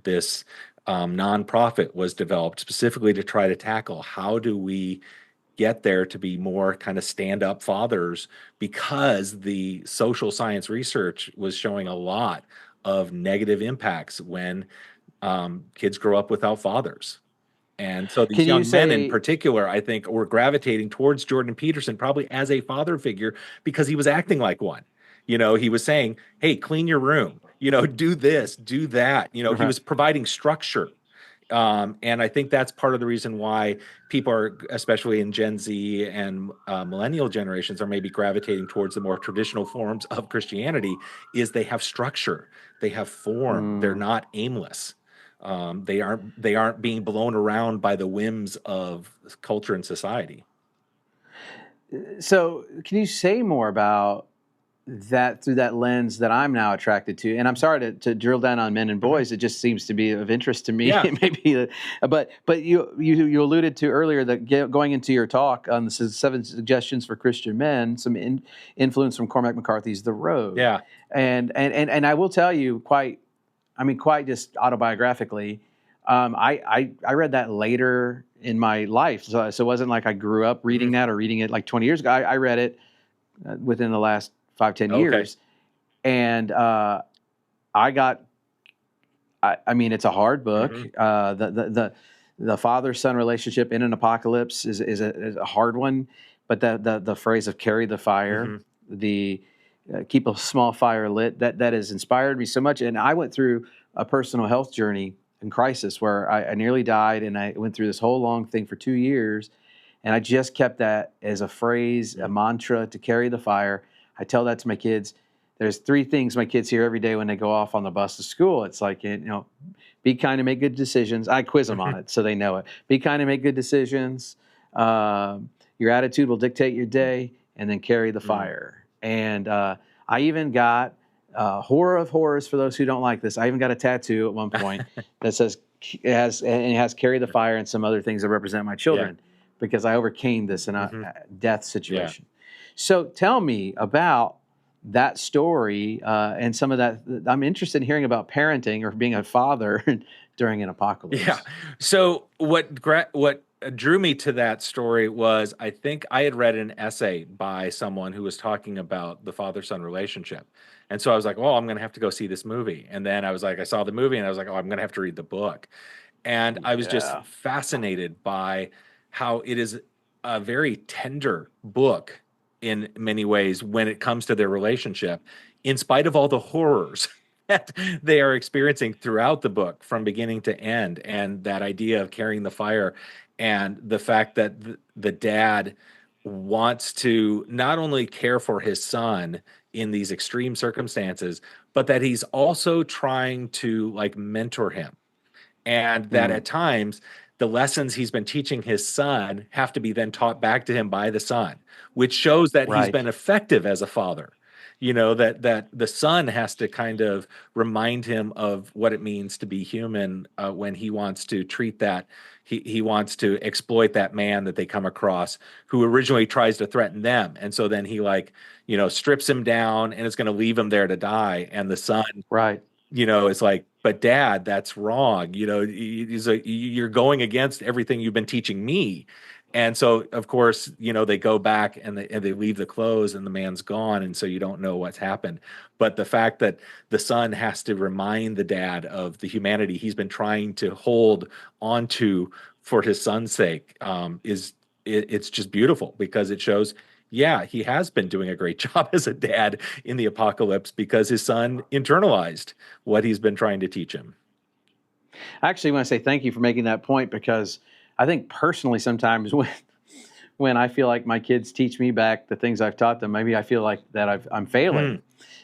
this nonprofit was developed specifically to try to tackle how do we get there to be more kind of stand-up fathers, because the social science research was showing a lot of negative impacts when kids grow up without fathers. And so these young men in particular, I think, were gravitating towards Jordan Peterson probably as a father figure because he was acting like one. He was saying, "Hey, clean your room, do this, do that." He was providing structure. And I think that's part of the reason why people are, especially in Gen Z and millennial generations, are maybe gravitating towards the more traditional forms of Christianity, is they have structure, they have form, they're not aimless. They aren't being blown around by the whims of culture and society. So can you say more about that through that lens that I'm now attracted to? And I'm sorry to drill down on men and boys. It just seems to be of interest to me. Yeah. Maybe, but you alluded to earlier that going into your talk on the 7 suggestions for Christian men, some influence from Cormac McCarthy's The Road. Yeah. And I will tell you quite just autobiographically, I read that later in my life. So it wasn't like I grew up reading that or reading it like 20 years ago. I read it within the last 5-10 years. And I mean, it's a hard book. The father-son relationship in an apocalypse is a hard one. But the phrase of carry the fire, the keep a small fire lit, that has inspired me so much. And I went through a personal health journey in crisis where I nearly died, and I went through this whole long thing for 2 years. And I just kept that as a phrase, a mantra to carry the fire. I tell that to my kids. There's 3 things my kids hear every day when they go off on the bus to school. It's like, be kind and make good decisions. I quiz them on it so they know it. Be kind and make good decisions. Your attitude will dictate your day, and then carry the fire. And I even got horror of horrors for those who don't like this. I even got a tattoo at one point that says it has carry the fire and some other things that represent my children because I overcame this in a death situation. So tell me about that story and some of that. I'm interested in hearing about parenting or being a father during an apocalypse. Yeah. So what drew me to that story was, I think I had read an essay by someone who was talking about the father-son relationship. And so I was like, well, I'm going to have to go see this movie. And then I was like, I saw the movie and I was like, oh, I'm going to have to read the book. And I was just fascinated by how it is a very tender book in many ways when it comes to their relationship, in spite of all the horrors that they are experiencing throughout the book from beginning to end. And that idea of carrying the fire and the fact that the dad wants to not only care for his son in these extreme circumstances, but that he's also trying to like mentor him. And that at times the lessons he's been teaching his son have to be then taught back to him by the son, which shows that he's been effective as a father. You know, that the son has to kind of remind him of what it means to be human when he wants to treat that. He wants to exploit that man that they come across who originally tries to threaten them. And so then he strips him down and is going to leave him there to die. And the son, it's like, but dad, that's wrong. He's like, you're going against everything you've been teaching me. And so, of course, they go back and they leave the clothes and the man's gone. And so you don't know what's happened. But the fact that the son has to remind the dad of the humanity he's been trying to hold onto for his son's sake it's just beautiful, because it shows, he has been doing a great job as a dad in the apocalypse because his son internalized what he's been trying to teach him. I actually want to say thank you for making that point, because I think personally sometimes when I feel like my kids teach me back the things I've taught them, maybe I feel like that I'm failing.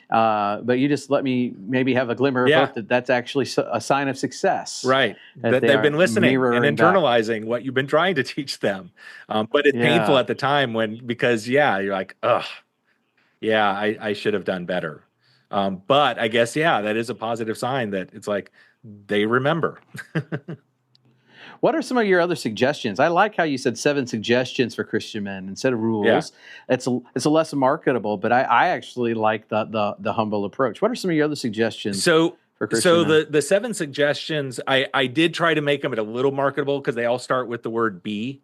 But you just let me maybe have a glimmer of hope that that's actually a sign of success. Right. That they've been listening and internalizing what you've been trying to teach them. But it's painful at the time because you're like, I should have done better. But I guess, that is a positive sign that it's like they remember. What are some of your other suggestions? I like how you said 7 suggestions for Christian men instead of rules. Yeah. It's a less marketable, but I actually like the humble approach. What are some of your other suggestions? So the 7 suggestions, I did try to make them a little marketable because they all start with the word be.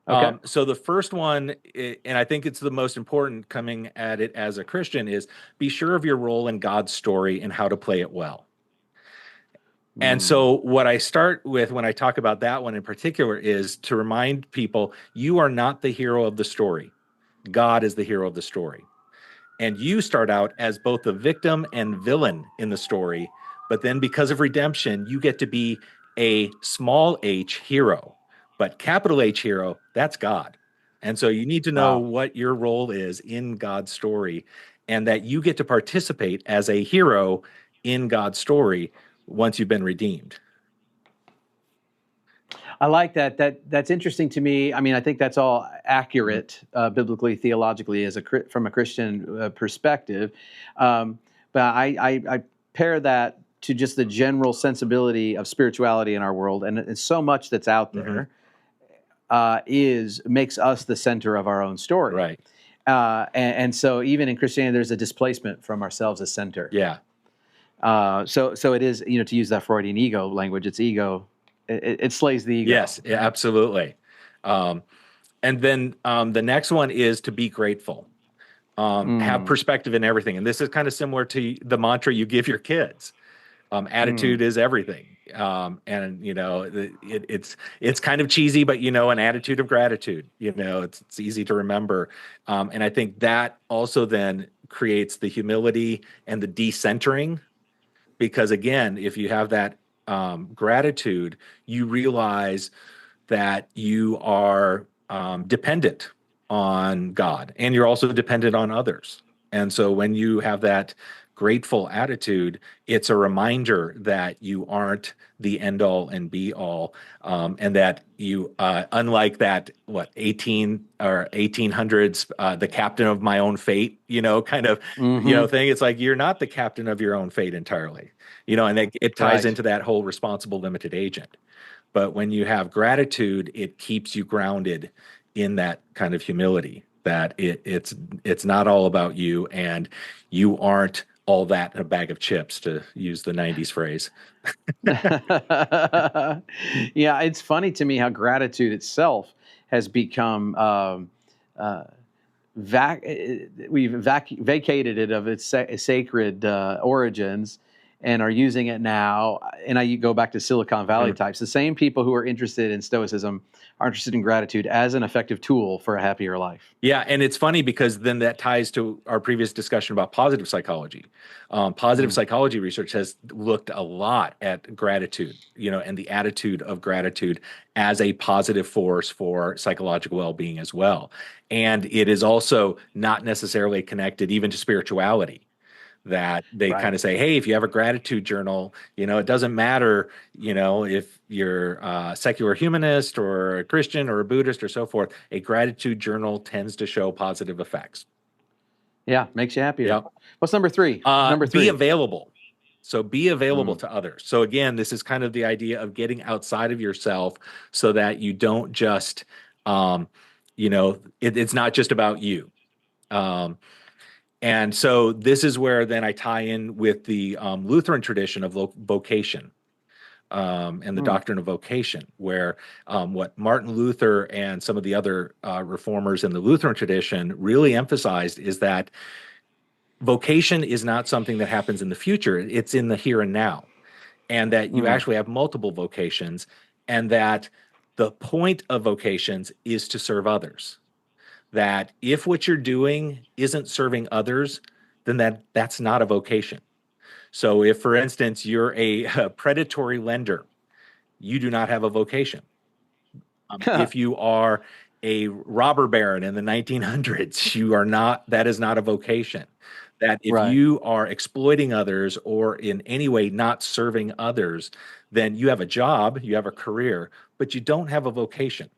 Okay. So the first one, and I think it's the most important coming at it as a Christian, is be sure of your role in God's story and how to play it well. And so what I start with when I talk about that one in particular is to remind people, you are not the hero of the story. God is the hero of the story. And you start out as both the victim and villain in the story, but then because of redemption, you get to be a small h hero. But capital H hero, that's God. And so you need to know what your role is in God's story, and that you get to participate as a hero in God's story once you've been redeemed. I like that. That's interesting to me. I mean, I think that's all accurate biblically, theologically, from a Christian perspective. But I pair that to just the general sensibility of spirituality in our world, and so much that's out there makes us the center of our own story. Right. And so even in Christianity, there's a displacement from ourselves as center. Yeah. So it is, to use that Freudian ego language, it's ego. It slays the ego. Yes, absolutely. And then the next one is to be grateful. Have perspective in everything. And this is kind of similar to the mantra you give your kids. Attitude is everything. And it's kind of cheesy, but an attitude of gratitude, it's easy to remember. And I think that also then creates the humility and the decentering, because again, if you have that gratitude, you realize that you are dependent on God, and you're also dependent on others. And so when you have that grateful attitude, it's a reminder that you aren't the end all and be all, and that you, unlike that, 1800s, the captain of my own fate, kind of, thing. It's like you're not the captain of your own fate entirely, and it ties into that whole responsible limited agent. But when you have gratitude, it keeps you grounded in that kind of humility, that it's not all about you, and you aren't all that in a bag of chips, to use the 90s phrase. Yeah, it's funny to me how gratitude itself has become we've vacated it of its sacred origins and are using it now. And you go back to Silicon Valley types. The same people who are interested in Stoicism are interested in gratitude as an effective tool for a happier life. Yeah, and it's funny because then that ties to our previous discussion about positive psychology. Positive psychology research has looked a lot at gratitude, and the attitude of gratitude as a positive force for psychological well-being as well. And it is also not necessarily connected even to spirituality, that they kind of say, hey, if you have a gratitude journal, it doesn't matter, if you're a secular humanist or a Christian or a Buddhist or so forth, a gratitude journal tends to show positive effects. Yeah, makes you happier. Yep. What's number three? Number three. Be available. So be available to others. So again, this is kind of the idea of getting outside of yourself so that you don't just, it's not just about you. And so this is where then I tie in with the Lutheran tradition of vocation, and the doctrine of vocation, where what Martin Luther and some of the other reformers in the Lutheran tradition really emphasized is that vocation is not something that happens in the future. It's in the here and now, and that you actually have multiple vocations, and that the point of vocations is to serve others. That if what you're doing isn't serving others, then that's not a vocation. So if, for instance, you're a predatory lender, you do not have a vocation. If you are a robber baron in the 1900s, you are not, that is not a vocation. That if you are exploiting others or in any way not serving others, then you have a job, you have a career, but you don't have a vocation,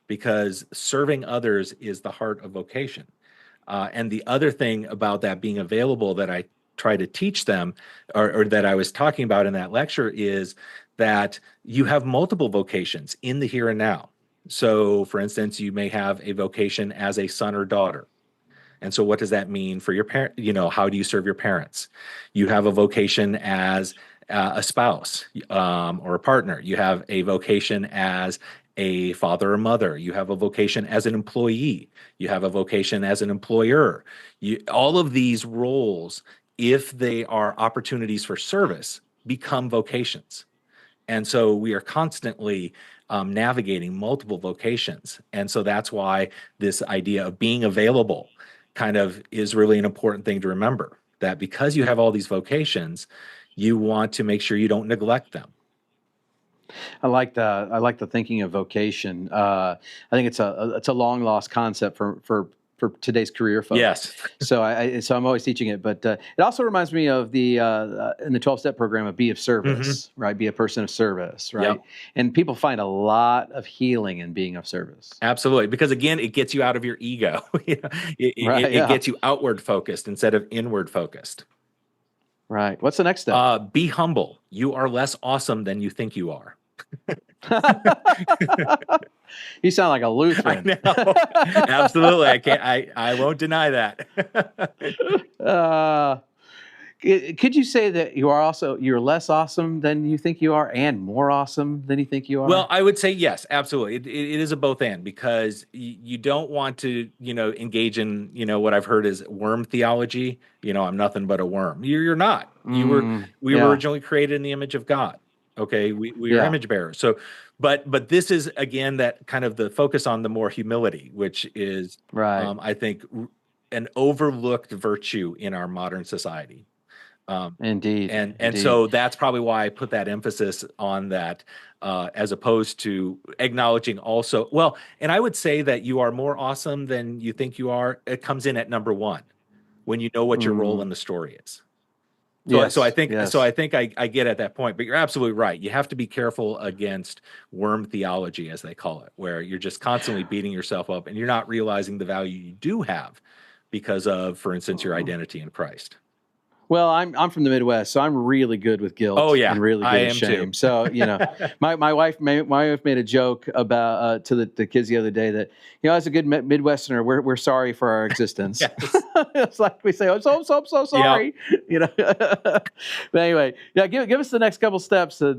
because serving others is the heart of vocation. And the other thing about that being available that I try to teach them, or that I was talking about in that lecture, is that you have multiple vocations in the here and now. So, for instance, you may have a vocation as a son or daughter. And so what does that mean for your parent? How do you serve your parents? You have a vocation as a spouse or a partner. You have a vocation as a father or mother. You have a vocation as an employee. You have a vocation as an employer. All of these roles, if they are opportunities for service, become vocations. And so we are constantly navigating multiple vocations. And so that's why this idea of being available kind of is really an important thing to remember, that because you have all these vocations, you want to make sure you don't neglect them. I like the thinking of vocation. I think it's a long lost concept for today's career folks. Yes. So I'm always teaching it, but it also reminds me of the in the 12-step program of be of service, right? Be a person of service, right? Yep. And people find a lot of healing in being of service. Absolutely, because again, it gets you out of your ego. It gets you outward focused instead of inward focused. Right. What's the next step? Be humble. You are less awesome than you think you are. You sound like a Lutheran. I know. Absolutely. I won't deny that. Could you say that you're less awesome than you think you are and more awesome than you think you are? Well, I would say yes, absolutely. It is a both and, because you don't want to, engage in, what I've heard is worm theology. I'm nothing but a worm. You're not. We were originally created in the image of God. Okay, we are image bearers. So, but this is again that kind of the focus on the more humility, which is, I think, an overlooked virtue in our modern society. Indeed. And so that's probably why I put that emphasis on that, as opposed to acknowledging also, well, and I would say that you are more awesome than you think you are. It comes in at number one, when you know what your role in the story is. So I Yes, think yes. I get at that point, but you're absolutely right. You have to be careful against worm theology, as they call it, where you're just constantly beating yourself up and you're not realizing the value you do have because of, for instance, your identity in Christ. Well, I'm from the Midwest, so I'm really good with Oh guilt yeah, and really I good with am too. shame. So my wife made a joke about to the kids the other day that as a good Midwesterner, we're sorry for our existence. Yes. It's like we say, "Oh, so sorry," But anyway, yeah, give us the next couple steps so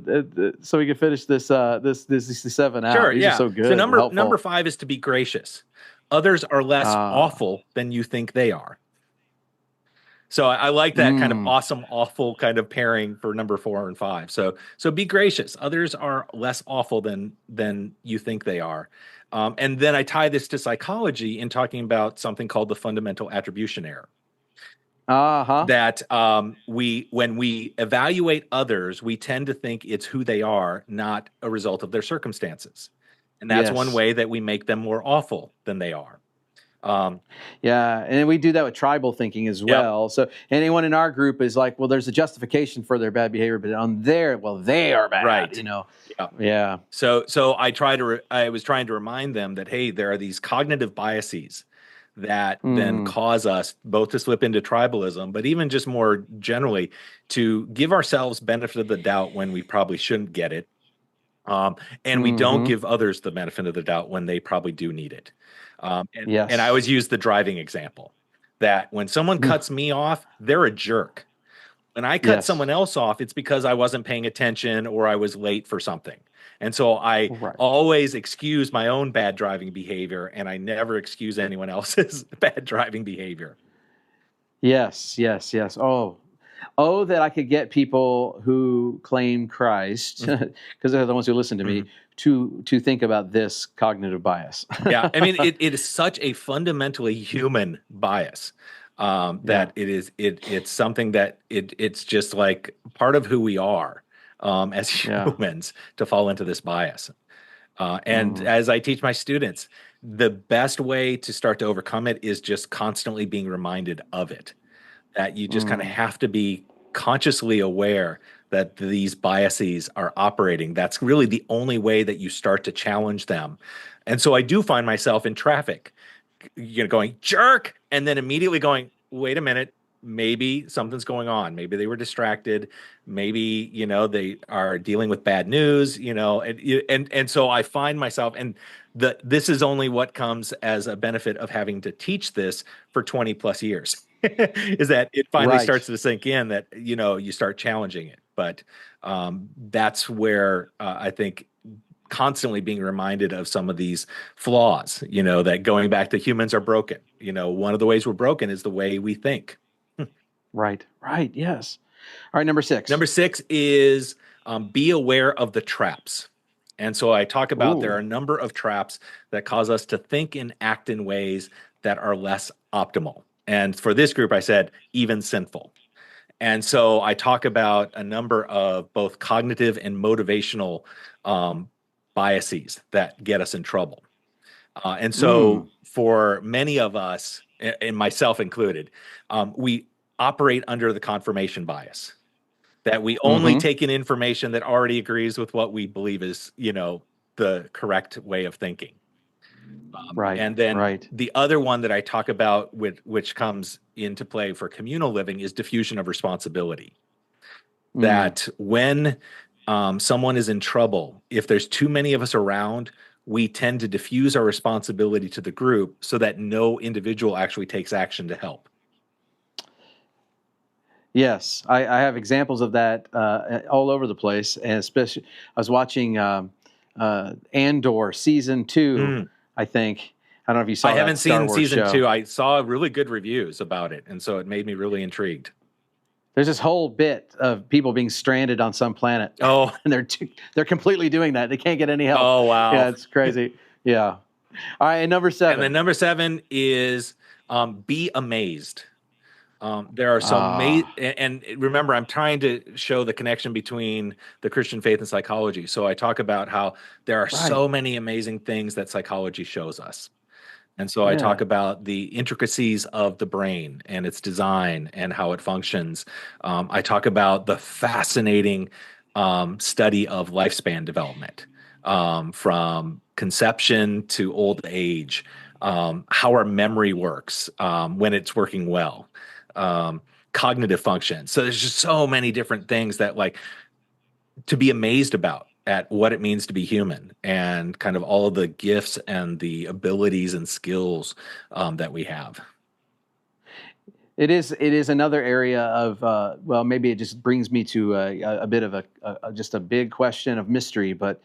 we can finish this 7 out. Sure. These are Yeah. so So good and helpful. number 5 is to be gracious. Others are less awful than you think they are. So I like that kind of awesome, awful kind of pairing for number 4 and 5. So be gracious. Others are less awful than you think they are. And then I tie this to psychology in talking about something called the fundamental attribution error. That when we evaluate others, we tend to think it's who they are, not a result of their circumstances. And that's one way that we make them more awful than they are. And we do that with tribal thinking as well. So anyone in our group is like, well, there's a justification for their bad behavior, but on their, well, they are bad, right? Yeah. So I was trying to remind them that, hey, there are these cognitive biases that then cause us both to slip into tribalism, but even just more generally to give ourselves benefit of the doubt when we probably shouldn't get it. And we don't give others the benefit of the doubt when they probably do need it. And I always use the driving example that when someone cuts me off, they're a jerk. When I cut someone else off, it's because I wasn't paying attention or I was late for something. And so I always excuse my own bad driving behavior, and I never excuse anyone else's bad driving behavior. Yes. Oh, that I could get people who claim Christ, because they're the ones who listen to me, to think about this cognitive bias. Yeah, I mean, it is such a fundamentally human bias that it's something that it's just like part of who we are as humans to fall into this bias. And as I teach my students, the best way to start to overcome it is just constantly being reminded of it. That you just kind of have to be consciously aware that these biases are operating. That's really the only way that you start to challenge them. And so I do find myself in traffic, going, jerk, and then immediately going, wait a minute, maybe something's going on. Maybe they were distracted. Maybe, they are dealing with bad news, and so I find myself, and this is only what comes as a benefit of having to teach this for 20 plus years. Is that it finally starts to sink in that, you start challenging it. But that's where I think constantly being reminded of some of these flaws, that going back to humans are broken. One of the ways we're broken is the way we think. Right. Yes. All right. Number 6. Number 6 is be aware of the traps. And so I talk about there are a number of traps that cause us to think and act in ways that are less optimal. And for this group, I said, even sinful. And so I talk about a number of both cognitive and motivational biases that get us in trouble. And so for many of us, and myself included, we operate under the confirmation bias, that we only take in information that already agrees with what we believe is, the correct way of thinking. And then the other one that I talk about, which comes into play for communal living, is diffusion of responsibility. That when someone is in trouble, if there's too many of us around, we tend to diffuse our responsibility to the group so that no individual actually takes action to help. Yes, I have examples of that all over the place, and especially I was watching Andor season 2. I think. I don't know if you saw. I haven't seen season show. 2. I saw really good reviews about it, and so it made me really intrigued. There's this whole bit of people being stranded on some planet. Oh, and they're completely doing that. They can't get any help. Oh, wow. Yeah, it's crazy. Yeah. All right, and number 7. And then number 7 is be amazed. There are some, and remember, I'm trying to show the connection between the Christian faith and psychology. So I talk about how there are so many amazing things that psychology shows us. And so I talk Yeah. about the intricacies of the brain and its design and how it functions. I talk about the fascinating study of lifespan development, from conception to old age, how our memory works when it's working well, um, cognitive function. So there's just so many different things that, like, to be amazed about at what it means to be human, and kind of all of the gifts and the abilities and skills that we have. It is another area of well, maybe it just brings me to a bit of just a big question of mystery. But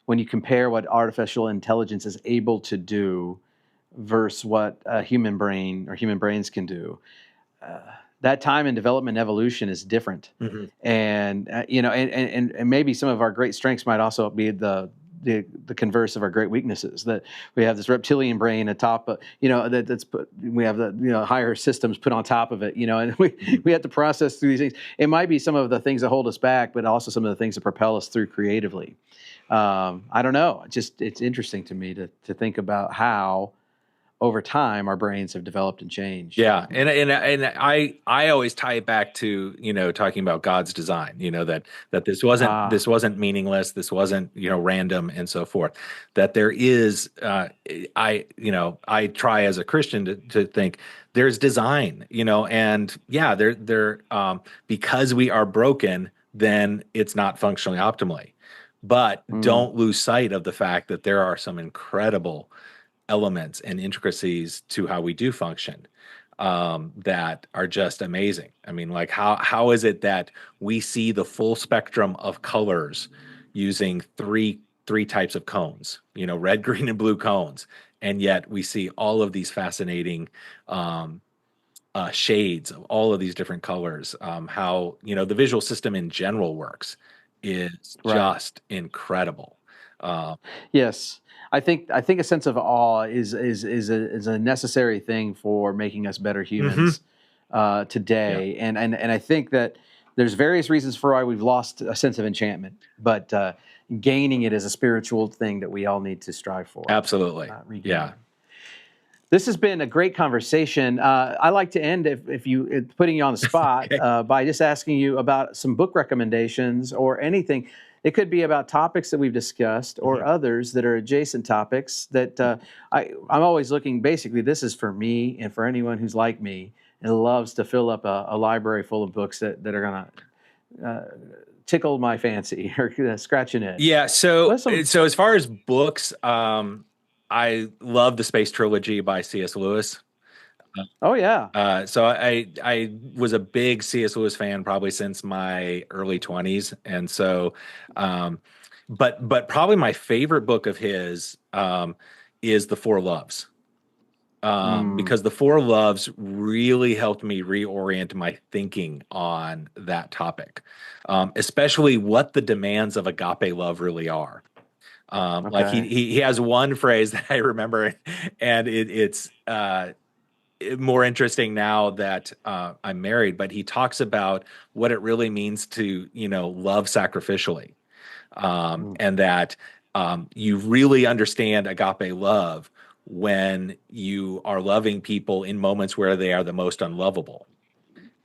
when you compare what artificial intelligence is able to do versus what a human brain or human brains can do, that time in development and evolution is different. Mhm. And and maybe some of our great strengths might also be the converse of our great weaknesses, that we have this reptilian brain atop of, that's put, we have the higher systems put on top of it, and we have to process through these things. It might be some of the things that hold us back, but also some of the things that propel us through creatively. I don't know, it's interesting to me to think about how over time our brains have developed and changed. Yeah, and I always tie it back to, talking about God's design. That this wasn't meaningless. This wasn't, random, and so forth. That there is, I try as a Christian to think there's design. And yeah, there because we are broken, then it's not functionally optimally. But don't lose sight of the fact that there are some incredible elements and intricacies to how we do function, that are just amazing. I mean, like, how is it that we see the full spectrum of colors using three types of cones, red, green, and blue cones, and yet we see all of these fascinating shades of all of these different colors. How the visual system in general works is Right. just incredible. Yes, I think a sense of awe is a necessary thing for making us better Mhm. humans Yeah. today, and I think that there's various reasons for why we've lost a sense of enchantment, but gaining it is a spiritual thing that we all need to strive for, Absolutely. Yeah. regaining. This has been a great conversation. I like to end, if you putting you on the spot, Okay. by just asking you about some book recommendations or anything. It could be about topics that we've discussed or Mhm. others that are adjacent topics that I'm always looking. Basically, this is for me and for anyone who's like me and loves to fill up a library full of books that are going to tickle my fancy or scratch an itch. Yeah, so What's some? so as far as books, I love the Space Trilogy by C.S. Lewis. Oh yeah. So I was a big C.S. Lewis fan probably since my early 20s, and so, um, but probably my favorite book of his is The Four Loves. Mm, Because The Four Loves really helped me reorient my thinking on that topic, especially what the demands of agape love really are. Like okay. he has one phrase that I remember, and it's more interesting now that I'm married. But he talks about what it really means to love sacrificially, Mm, and that you really understand agape love when you are loving people in moments where they are the most unlovable.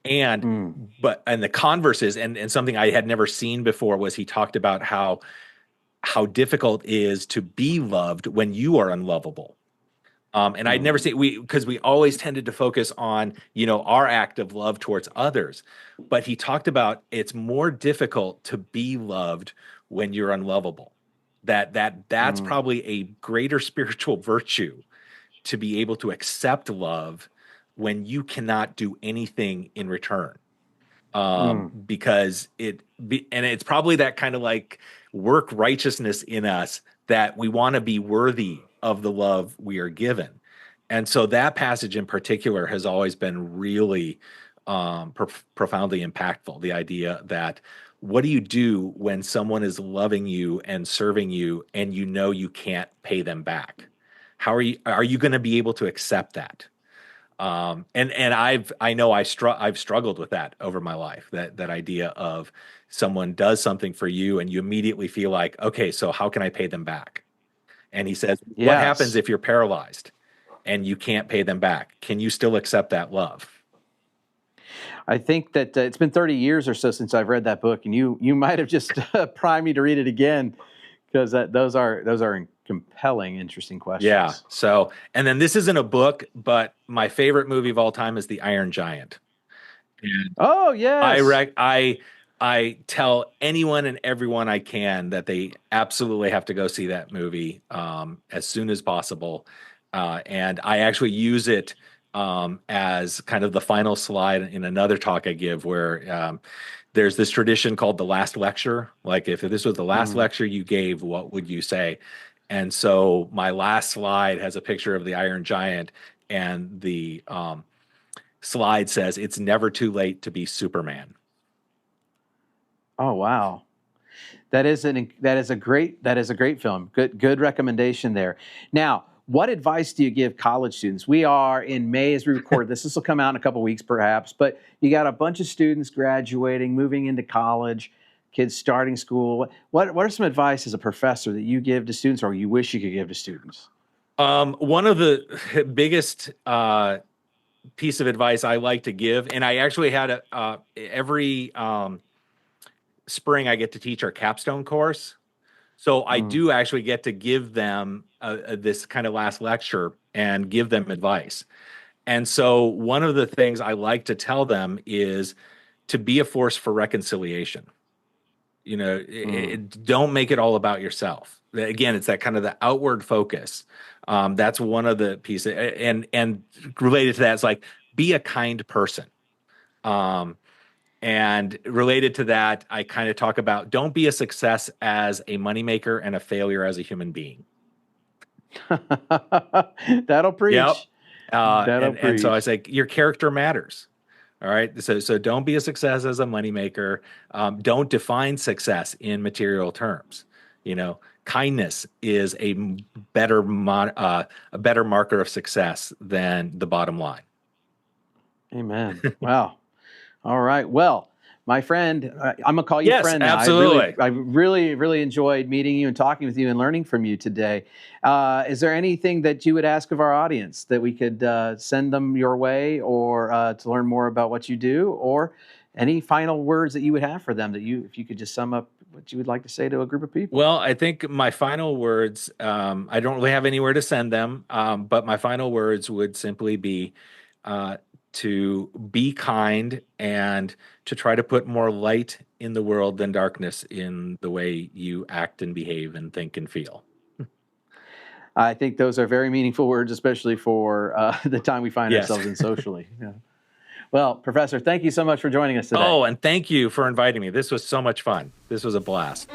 And mm, and the converse is, and something I had never seen before was, he talked about how difficult it is to be loved when you are unlovable. And I'd never mm, seen, because we always tended to focus on, our act of love towards others. But he talked about it's more difficult to be loved when you're unlovable. That's mm, probably a greater spiritual virtue, to be able to accept love when you cannot do anything in return. mm, Because and it's probably that kind of like work righteousness in us, that we want to be worthy of the love we are given. And so that passage in particular has always been really profoundly impactful. The idea that, what do you do when someone is loving you and serving you, and you can't pay them back? Are you going to be able to accept that? And I've struggled with that over my life, that idea of someone does something for you and you immediately feel like, okay, so how can I pay them back? And he says, what happens yes. if you're paralyzed and you can't pay them back. Can you still accept that love? I think that it's been 30 years or so since I've read that book, and you might have just primed me to read it again, because those are compelling, interesting questions. Yeah. So, and then this isn't a book, but my favorite movie of all time is The Iron Giant. And oh yes, I tell anyone and everyone I can that they absolutely have to go see that movie as soon as possible. And I actually use it as kind of the final slide in another talk I give, where there's this tradition called the last lecture. Like, if this was the last lecture you gave, what would you say? And so my last slide has a picture of the Iron Giant, and the slide says, "It's never too late to be Superman." Oh wow, that is a great film. Good recommendation there. Now, what advice do you give college students? We are in May as we record this. This will come out in a couple weeks, perhaps. But you got a bunch of students graduating, moving into college, kids starting school. What are some advice as a professor that you give to students, or you wish you could give to students? One of the biggest piece of advice I like to give, and I actually had every spring I get to teach our capstone course. So I do actually get to give them this kind of last lecture and give them advice. And so one of the things I like to tell them is to be a force for reconciliation. You know, don't make it all about yourself. Again, it's that kind of the outward focus. That's one of the pieces. And related to that, it's like, be a kind person. And related to that, I kind of talk about, don't be a success as a moneymaker and a failure as a human being. That'll preach. Yep. That'll preach. And so I say, your character matters. All right. So don't be a success as a moneymaker. Don't define success in material terms. You know, kindness is a better marker of success than the bottom line. Amen. Wow. All right. Well, my friend, I'm gonna call you friend now. Absolutely. I really enjoyed meeting you and talking with you and learning from you today. Is there anything that you would ask of our audience that we could send them your way, or to learn more about what you do, or any final words that you would have for them, if you could just sum up what you would like to say to a group of people? Well, I think my final words, I don't really have anywhere to send them, but my final words would simply be to be kind and to try to put more light in the world than darkness in the way you act and behave and think and feel. I think those are very meaningful words, especially for the time we find ourselves in socially. Yeah. Well, Professor, thank you so much for joining us today. Oh, and thank you for inviting me. This was so much fun. This was a blast.